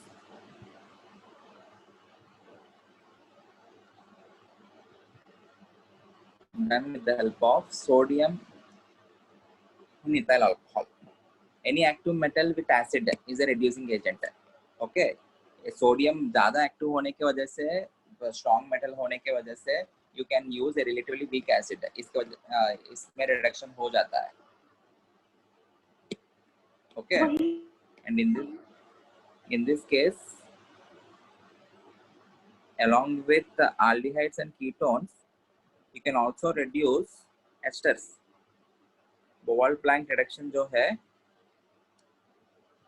done with the help of sodium methyl alcohol. Any active metal with acid is a reducing agent. Okay, sodium ज़्यादा active होने की वजह से, strong metal होने की वजह से you can use a relatively weak acid. इसमें रिडक्शन हो जाता है. Okay, and in this case, along with the aldehydes and ketones, you can also reduce esters. Boult blank reduction जो है,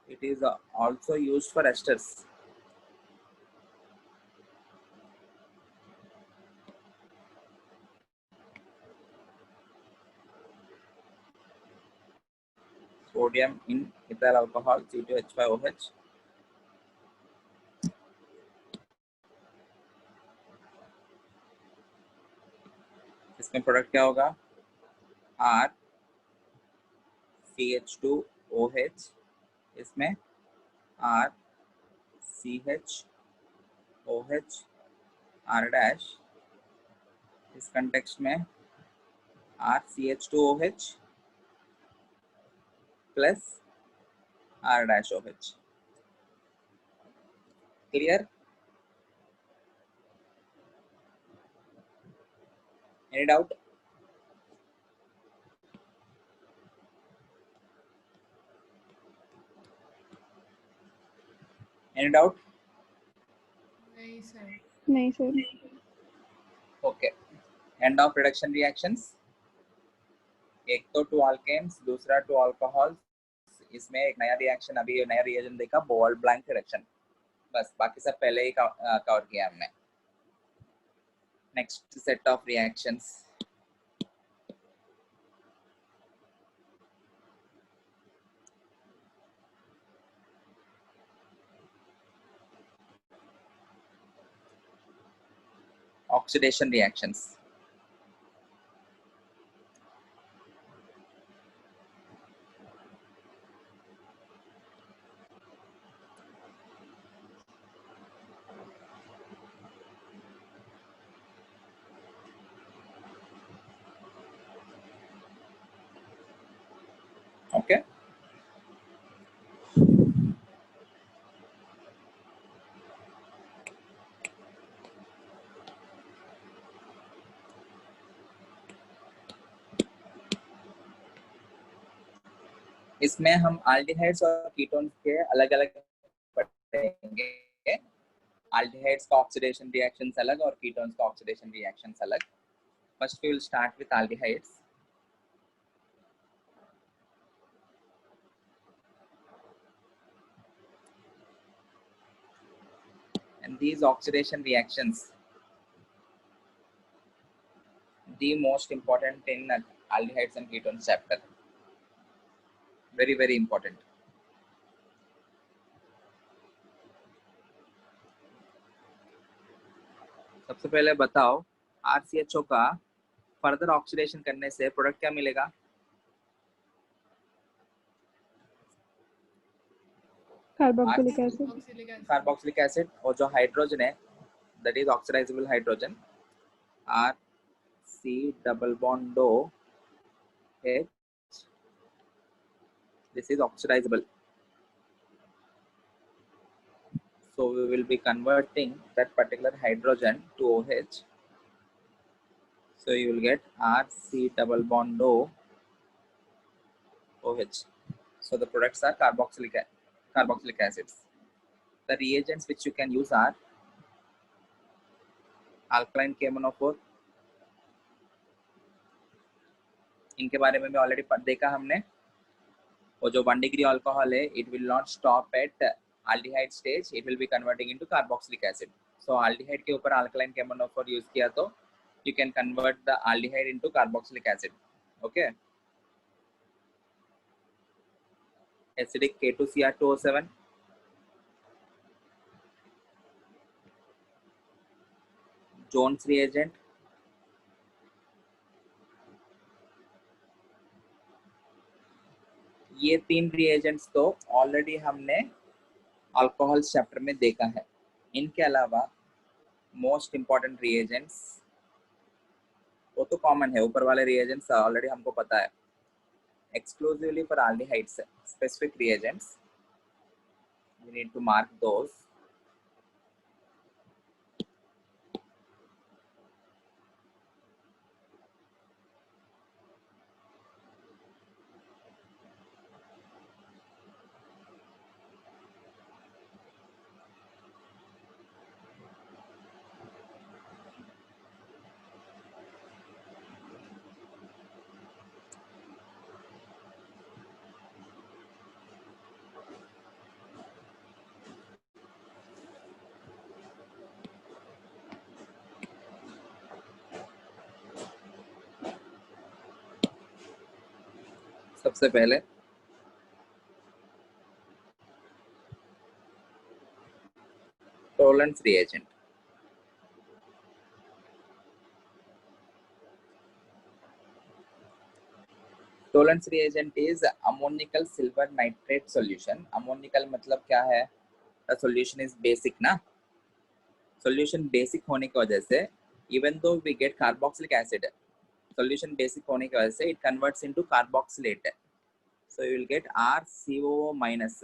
it is also used for esters. sodium in ethyl alcohol C2H5OH. इसमें product क्या होगा? R CH2OH, इसमें R CHOH R dash, इस context में R CH2OH plus R dash OH. Clear? Any doubt? Any doubt? नहीं sir. नहीं sir. Okay, end of reduction reactions, एक तो टू अल्केन्स, दूसरा टू अल्कोहल्स. इसमें एक नया रिएक्शन, अभी नया रिएजेंट देखा, बॉल ब्लैंक रिडक्शन. बस बाकी सब पहले ही कवर किया हमने. Next set of reactions, oxidation reactions. Okay, इसमें हम एल्डिहाइड्स और कीटोन्स के अलग अलग पढ़ेंगे. एल्डिहाइड्स का ऑक्सीडेशन रिएक्शंस अलग और कीटोन्स का ऑक्सीडेशन रिएक्शंस अलग. First we will start with aldehydes. And these oxidation reactions, the most important in aldehydes and ketones chapter, very important. सबसे पहले बताओ, RCHO का फर्दर ऑक्सीडेशन करने से प्रोडक्ट क्या मिलेगा? Carboxylic acid. कार्बोक्सिलिक एसिड, और जो हाइड्रोजन है that is oxidisable hydrogen, RC double bond OH, this is oxidizable. So we will be converting that particular hydrogen to OH. So you will get RC double bond OH. So the products are carboxylic acids. The reagents which you can use are alkaline KMnO4. इनके बारे में already देखा हमने. और जो 1 degree alcohol है, it will not stop at aldehyde stage, it will be converting into carboxylic acid. So aldehyde के ऊपर alkaline KMnO4 यूज किया तो you can convert the aldehyde into carboxylic acid. Okay. Acidic K2Cr2O7. Jones reagent. ये 3 reagents तो already हमने alcohol chapter में देखा है. इनके अलावा मोस्ट इंपॉर्टेंट रिएजेंट्स, वो तो कॉमन है, ऊपर वाले रिएजेंट्स ऑलरेडी हमको पता है. Exclusively for aldehydes, specific reagents, we need to mark those. सबसे पहले Tollens reagent. Tollens reagent is ammonical silver nitrate solution. Ammonical मतलब क्या है? The solution is basic ना? Solution basic होने की वजह से even though we get carboxylic acid, solution basic होने की वजह से it converts into carboxylate. So you will get RCOO minus.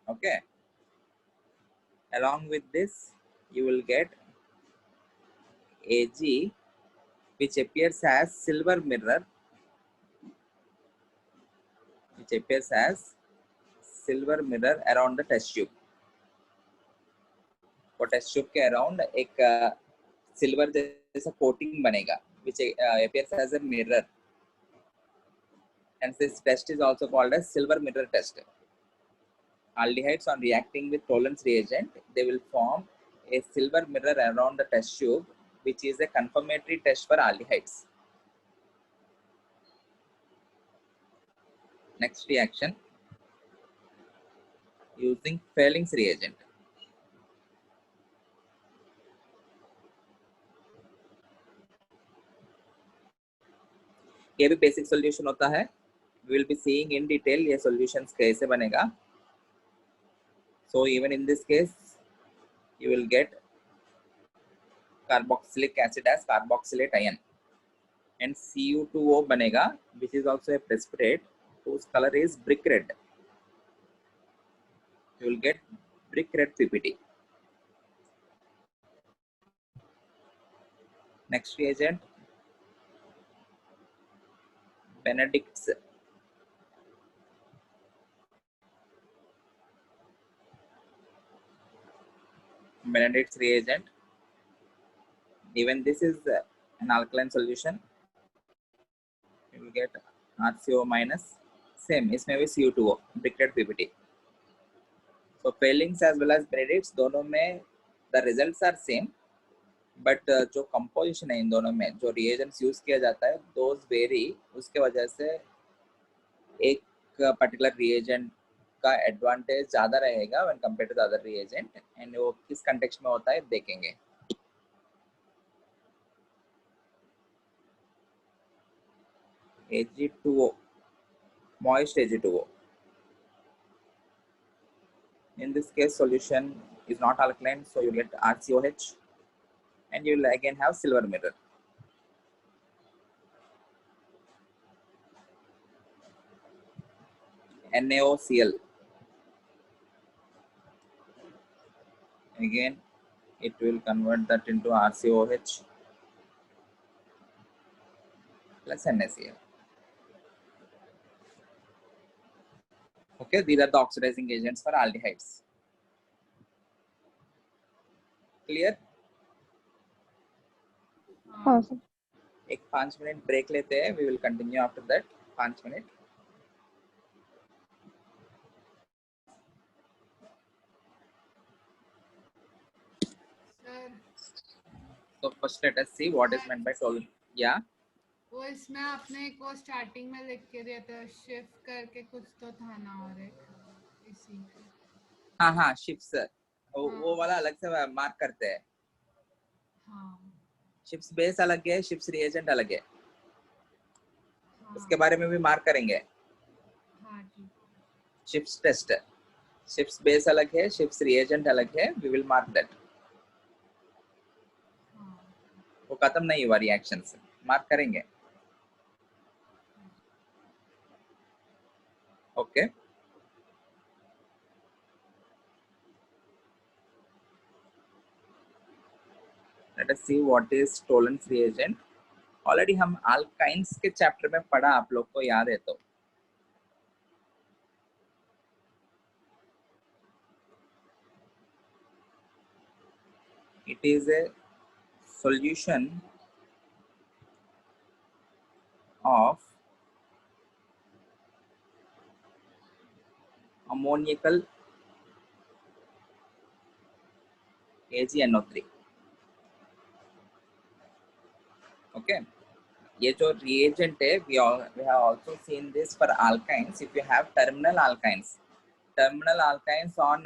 Okay. Along with this, you will get Ag, which appears as silver mirror, around the test tube. और test tube के around एक silver जैसा coating बनेगा, which appears as a mirror. Hence, this test is also called as silver mirror test. Aldehydes on reacting with Tollens reagent, they will form a silver mirror around the test tube, which is a confirmatory test for aldehydes. Next reaction, using Fehling's reagent. ये भी basic solution होता है. We will be seeing in detail ये solutions कैसे बनेगा. So even in this case, you will get carboxylic acid as carboxylate ion, and Cu2O बनेगा, which is also a precipitate whose color is brick red. You will get brick red PPT. Next reagent, Benedict's reagent. Even this is an alkaline solution. You will get RCO minus. Same, इसमें भी Cu2O, brick red PPT. So Fehling's as well as Benedict's दोनों में the results are same, but जो composition है इन दोनों में, जो reagents use किया जाता है, those vary. उसके वजह से एक particular reagent का advantage ज़्यादा रहेगा when compared to the other reagent, and वो किस context में होता है देखेंगे. Ag2O, moist Ag2O. In this case, solution is not alkaline, so you get RCOH, and you will again have silver mirror. NaOCl. Again, it will convert that into RCOH plus NaCl. Okay, these are the oxidizing agents for aldehydes. Clear? हाँ sir. एक 5 minute break लेते हैं. We will continue after that. 5 minute. Sir So first let us see what is meant by Tollens. Yeah. वो इसमें आपने एक वो starting में लिख के दिया था, शिफ्ट करके कुछ तो था ना, और एक इसी का. हाँ शिप्स, वो वाला अलग से मार्क करते हैं. हाँ शिप्स बेस अलग है, शिप्स रिएजेंट अलग है. हाँ उसके बारे में भी मार्क करेंगे. हाँ ठीक. शिप्स टेस्ट, शिप्स बेस अलग है, शिप्स रिएजेंट अलग है. We will mark that. हाँ वो खत्म नहीं हुआ रिएक्शंस, मार्क करेंगे. Okay. Let us see what is Tollens reagent. Already हम अल्काइंस के चैप्टर में पढ़ा, आप लोग को याद है तो. It is a solution of ammoniacal AgNO3. Okay. ये जो reagent है, we have also seen this for alkynes. If you have terminal alkynes on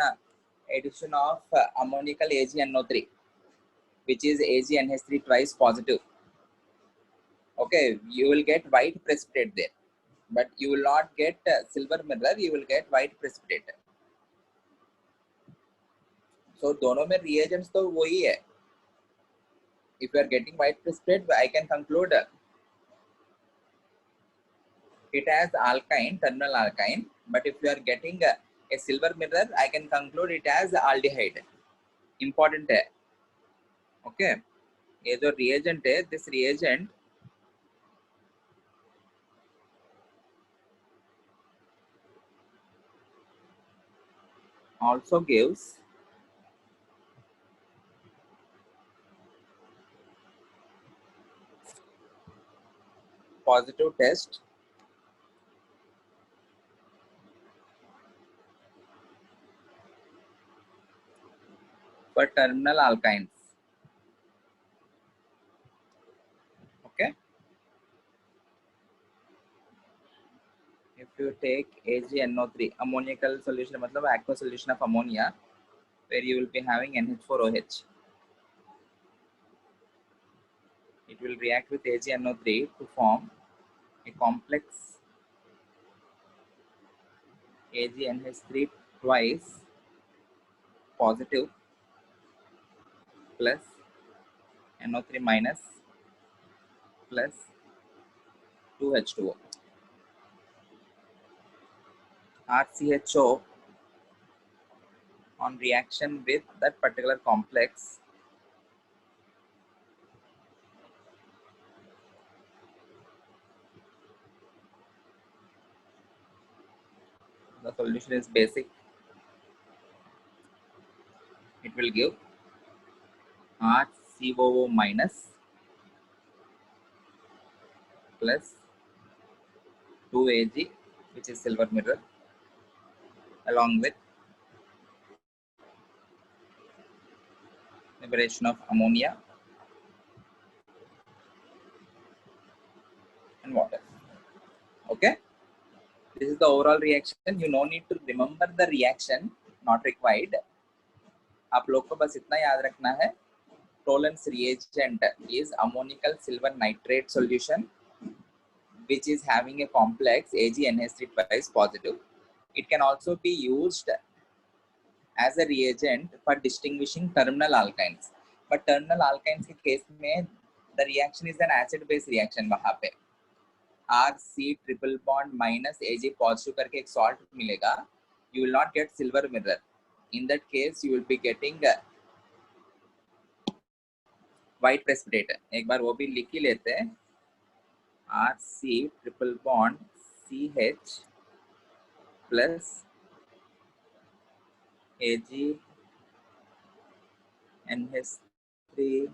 addition of ammoniacal AgNO3, which is AgNH3 twice positive. Okay, you will get white precipitate there, but you will not get silver mirror, you will get white precipitate. So दोनों में reagents तो वही है. If you are getting white precipitate, I can conclude it has alkyne, terminal alkyne. But if you are getting a silver mirror, I can conclude it as aldehyde. Important है. Okay. ये जो reagent है, this reagent also gives positive test for terminal alkynes. Okay. If you take AgNO3, ammoniacal solution, मतलब aqueous solution of ammonia, where you will be having NH4OH. It will react with AgNO3 to form a complex AgNH3 twice positive plus NO3 minus plus 2H2O. RCHO on reaction with that particular complex the solution is basic. It will give HCOO minus plus 2Ag, which is silver mirror, along with liberation of ammonia and water. Okay, this is the overall reaction. You no need to remember the reaction, not required. आप लोग को बस इतना याद रखना है, Tollens reagent is ammoniacal silver nitrate solution which is having a complex AgNH3 twice positive. It can also be used as a reagent for distinguishing terminal alkynes. But terminal alkynes के case में the reaction is an acid-base reaction. वहाँ पे RC triple bond minus Ag positive करके एक salt मिलेगा. You will not get silver mirror. In that case, you will be getting white precipitate. एक बार वो भी लिख ही लेते हैं. RC triple bond CH plus Ag NH3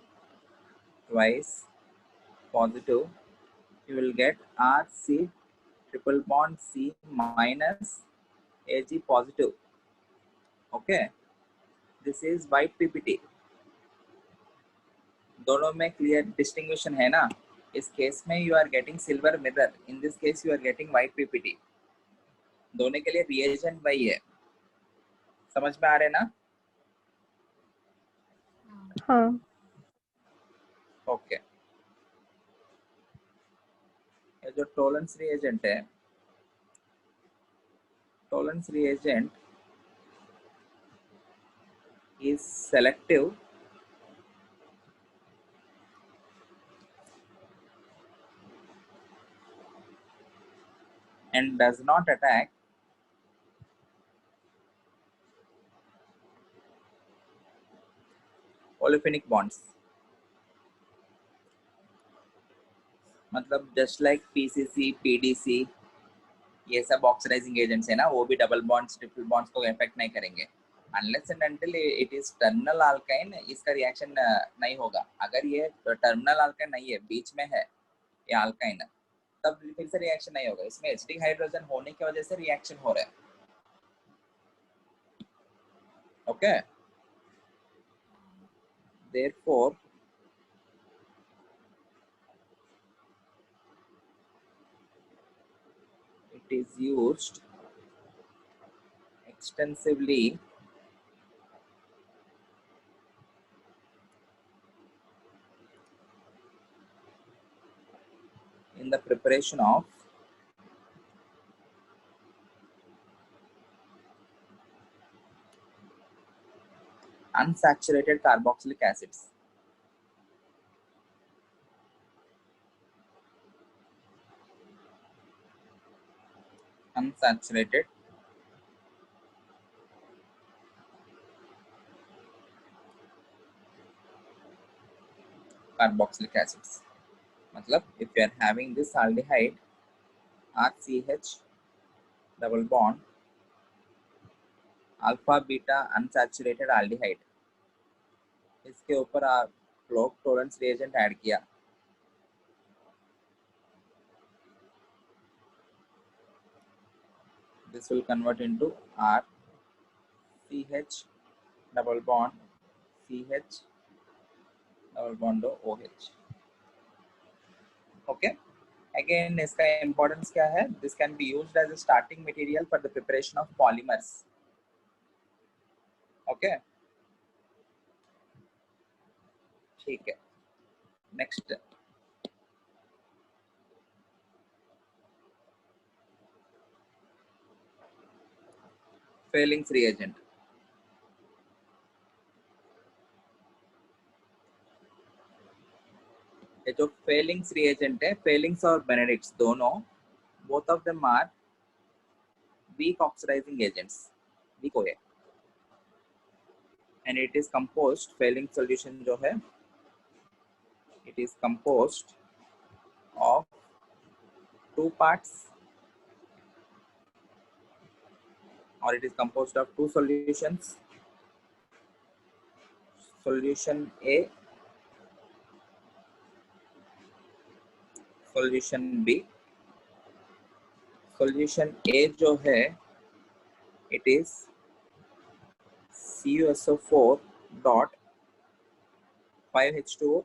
twice positive, you will get RC triple bond C minus Ag positive. Okay, this is white PPT. दोनों में clear distinction है ना? इस केस में you are getting silver mirror. In this case you are getting white PPT. दोनों के लिए reagent वही है. समझ में आ रहे ना? हाँ. Okay. ये जो Tollens reagent है, Tollens reagent is selective and does not attack olefinic bonds. मतलब just like PCC, PDC, ये सब ऑक्सीडाइजिंग एजेंट्स है ना, वो भी डबल बॉन्ड्स ट्रिपल बॉन्ड्स को इफेक्ट नहीं करेंगे. Unless and until it is terminal alkyne, इसका रिएक्शन नहीं होगा. अगर ये टर्मिनल अल्काइन नहीं है, बीच में है ये अल्काइन, तब फिर से रिएक्शन नहीं होगा. इसमें एसिडिक हाइड्रोजन होने की वजह से रिएक्शन हो रहा है. Okay, therefore it is used extensively in the preparation of unsaturated carboxylic acids. Unsaturated carboxylic acids. मतलब if you are having this aldehyde RCH double bond alpha beta unsaturated aldehyde, इसके ऊपर आप log tolerance reagent ऐड किया, this will convert into RCH double bond CH double bond OH. Okay. Again, इसका importance क्या है? This can be used as a starting material for the preparation of polymers. Okay. ठीक है. Next. Fehling's reagent. ये जो Fehling's reagent है, Fehling's और Benedict's दोनों, both of them are weak oxidizing agents, weak हो गए, and it is composed, Fehling's solution जो है, it is composed of two parts, or it is composed of two solutions, solution A, solution B. Solution A जो है, it is CuSO4 dot 5H2O,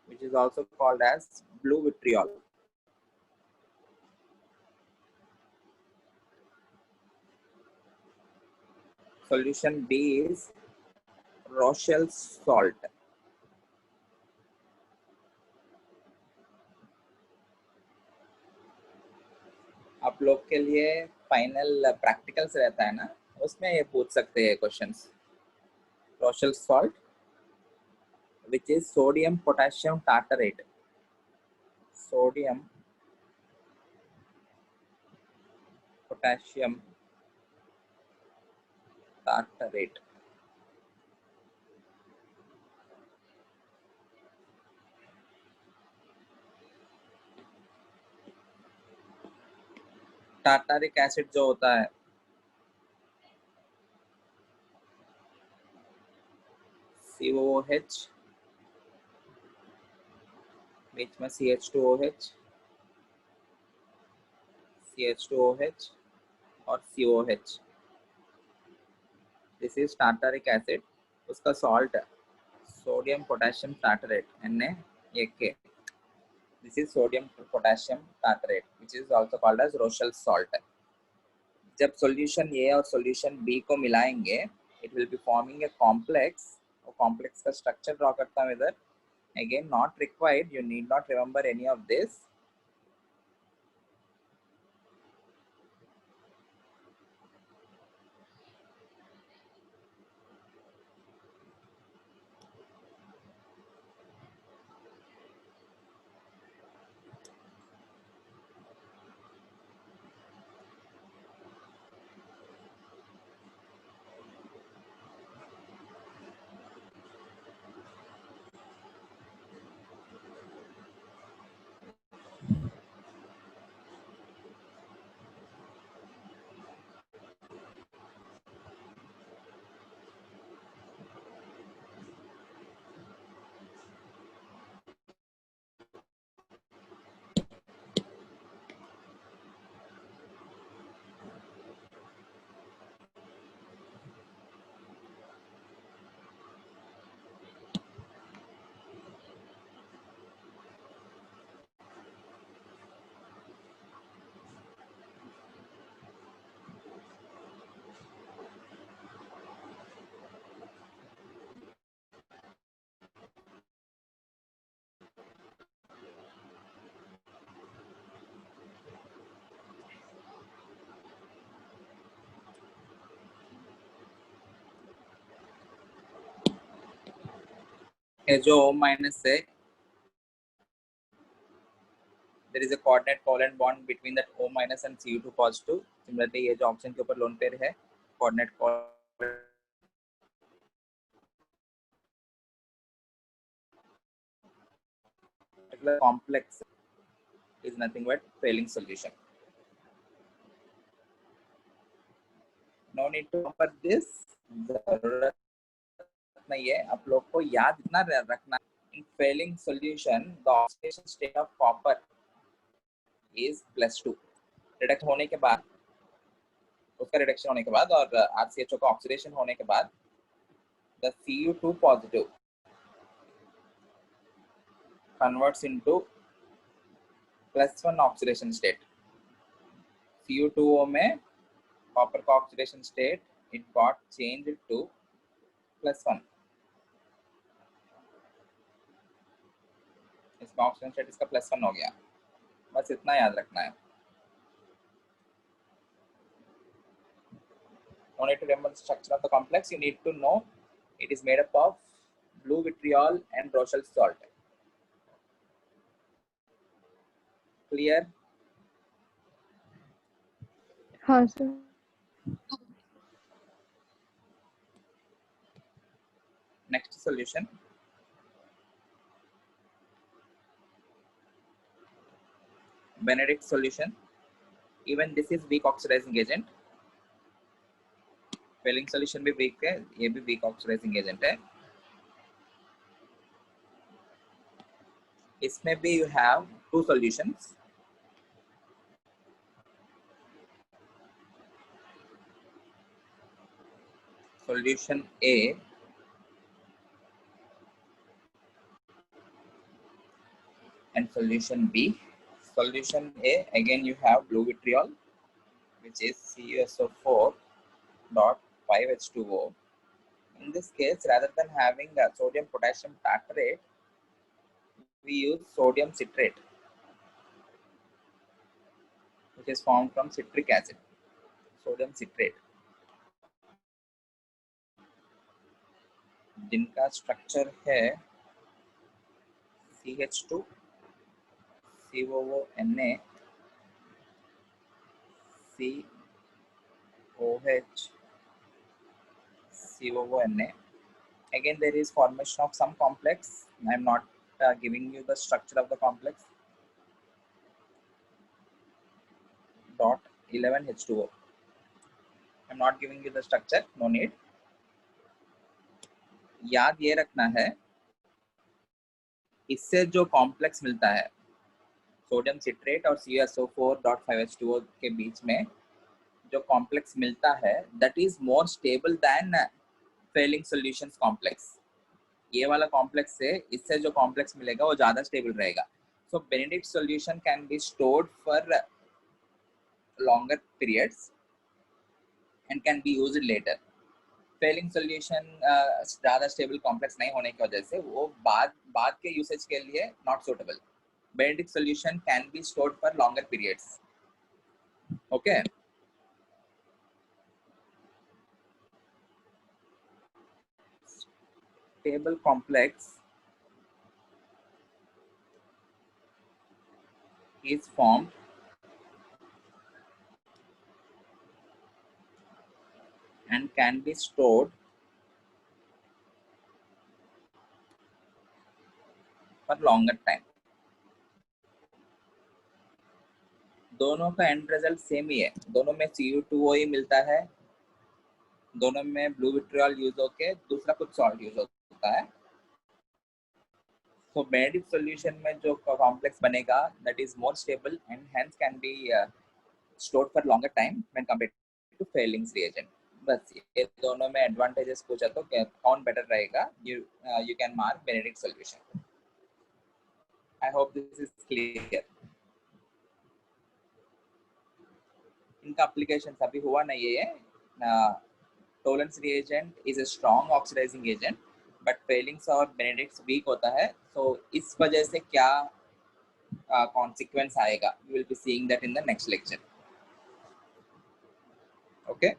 which is also called as blue vitriol. Solution B is Rochelle's salt. आप लोग के लिए final practicals रहता है ना, उसमें ये पूछ सकते हैं questions. Rochelle's salt, which is sodium potassium tartarate. Sodium potassium tartarate. Tartaric acid जो होता है, COOH, बीच में CH2OH, CH2OH और COH. This is tartaric acid. उसका salt sodium potassium tartarate, NaK. This is sodium potassium tartarate, which is also called as Rochelle's salt. जब solution A और solution B को मिलाएंगे, it will be forming a complex. और complex का structure draw करता हूँ इधर. Again, not required. You need not remember any of this. ये जो O माइनस है, there is a coordinate covalent bond between that O minus and Cu2 positive. Similarly ये जो ऑक्सीजन के ऊपर लोन पेयर है, coordinate covalent complex is nothing but Fehling solution. No need to remember this. जरूरत नहीं है, आप लोग को याद इतना रखना. In Fehling solution, the oxidation state of copper is +2. Redact होने के बाद, उसका रिडक्शन होने के बाद और RCHO का ऑक्सीडेशन होने के बाद, the Cu2 positive converts into +1 oxidation state. Cu2O में copper का oxidation state it got changed to +1. इसका oxidation state इसका +1 हो गया. बस इतना याद रखना है. No need to remember the structure of the complex. You need to know it is made up of blue vitriol and Rochelle salt. Clear? हाँ sir. Next solution. Benedict solution. Even this is weak oxidizing agent. Fehling solution भी weak है, ये भी weak oxidizing agent है. इसमें भी you have two solutions. Solution A and solution B. Solution A, again you have blue vitriol, which is CuSO4.5H2O. In this case, rather than having a sodium potassium tartrate, we use sodium citrate, which is formed from citric acid. Sodium citrate, जिनका structure है CH2 COONA COH COONA. Again, there is formation of some complex. I am not giving you the structure of the complex. Dot 11H2O. I am not giving you the structure. No need. याद ये रखना है, इससे जो complex मिलता है sodium citrate और CuSO4.5H2O के बीच में जो कॉम्प्लेक्स मिलता है, that is more stable than Fehling solutions complex. ये वाला कॉम्प्लेक्स से इससे जो कॉम्प्लेक्स मिलेगा वो ज्यादा स्टेबल रहेगा. So Benedict solution can be stored for longer periods and can be used later. Fehling solution ज्यादा स्टेबल कॉम्प्लेक्स नहीं होने की वजह से वो बाद के यूसेज के लिए not suitable. Benedict solution can be stored for longer periods. Okay. Stable complex is formed and can be stored for longer time. दोनों का एंड रिजल्ट सेम ही है, दोनों में Cu2O ही मिलता है, दोनों में ब्लू विट्रियल यूज होके दूसरा कुछ सॉल्ट यूज होता है. So Benedict solution में जो कॉम्प्लेक्स बनेगा that is more stable and hence can be stored for longer time when compared to Fehling's reagent. बस ये दोनों में एडवांटेजेस पूछा तो कौन बेटर रहेगा, you can mark Benedict solution. I hope this is clear. इनका application अभी हुआ नहीं है. Tollens reagent is a strong oxidizing agent, but Fehling's और Benedict's weak होता है. So इस वजह से क्या consequence आएगा, we will be seeing that in the next lecture. Okay.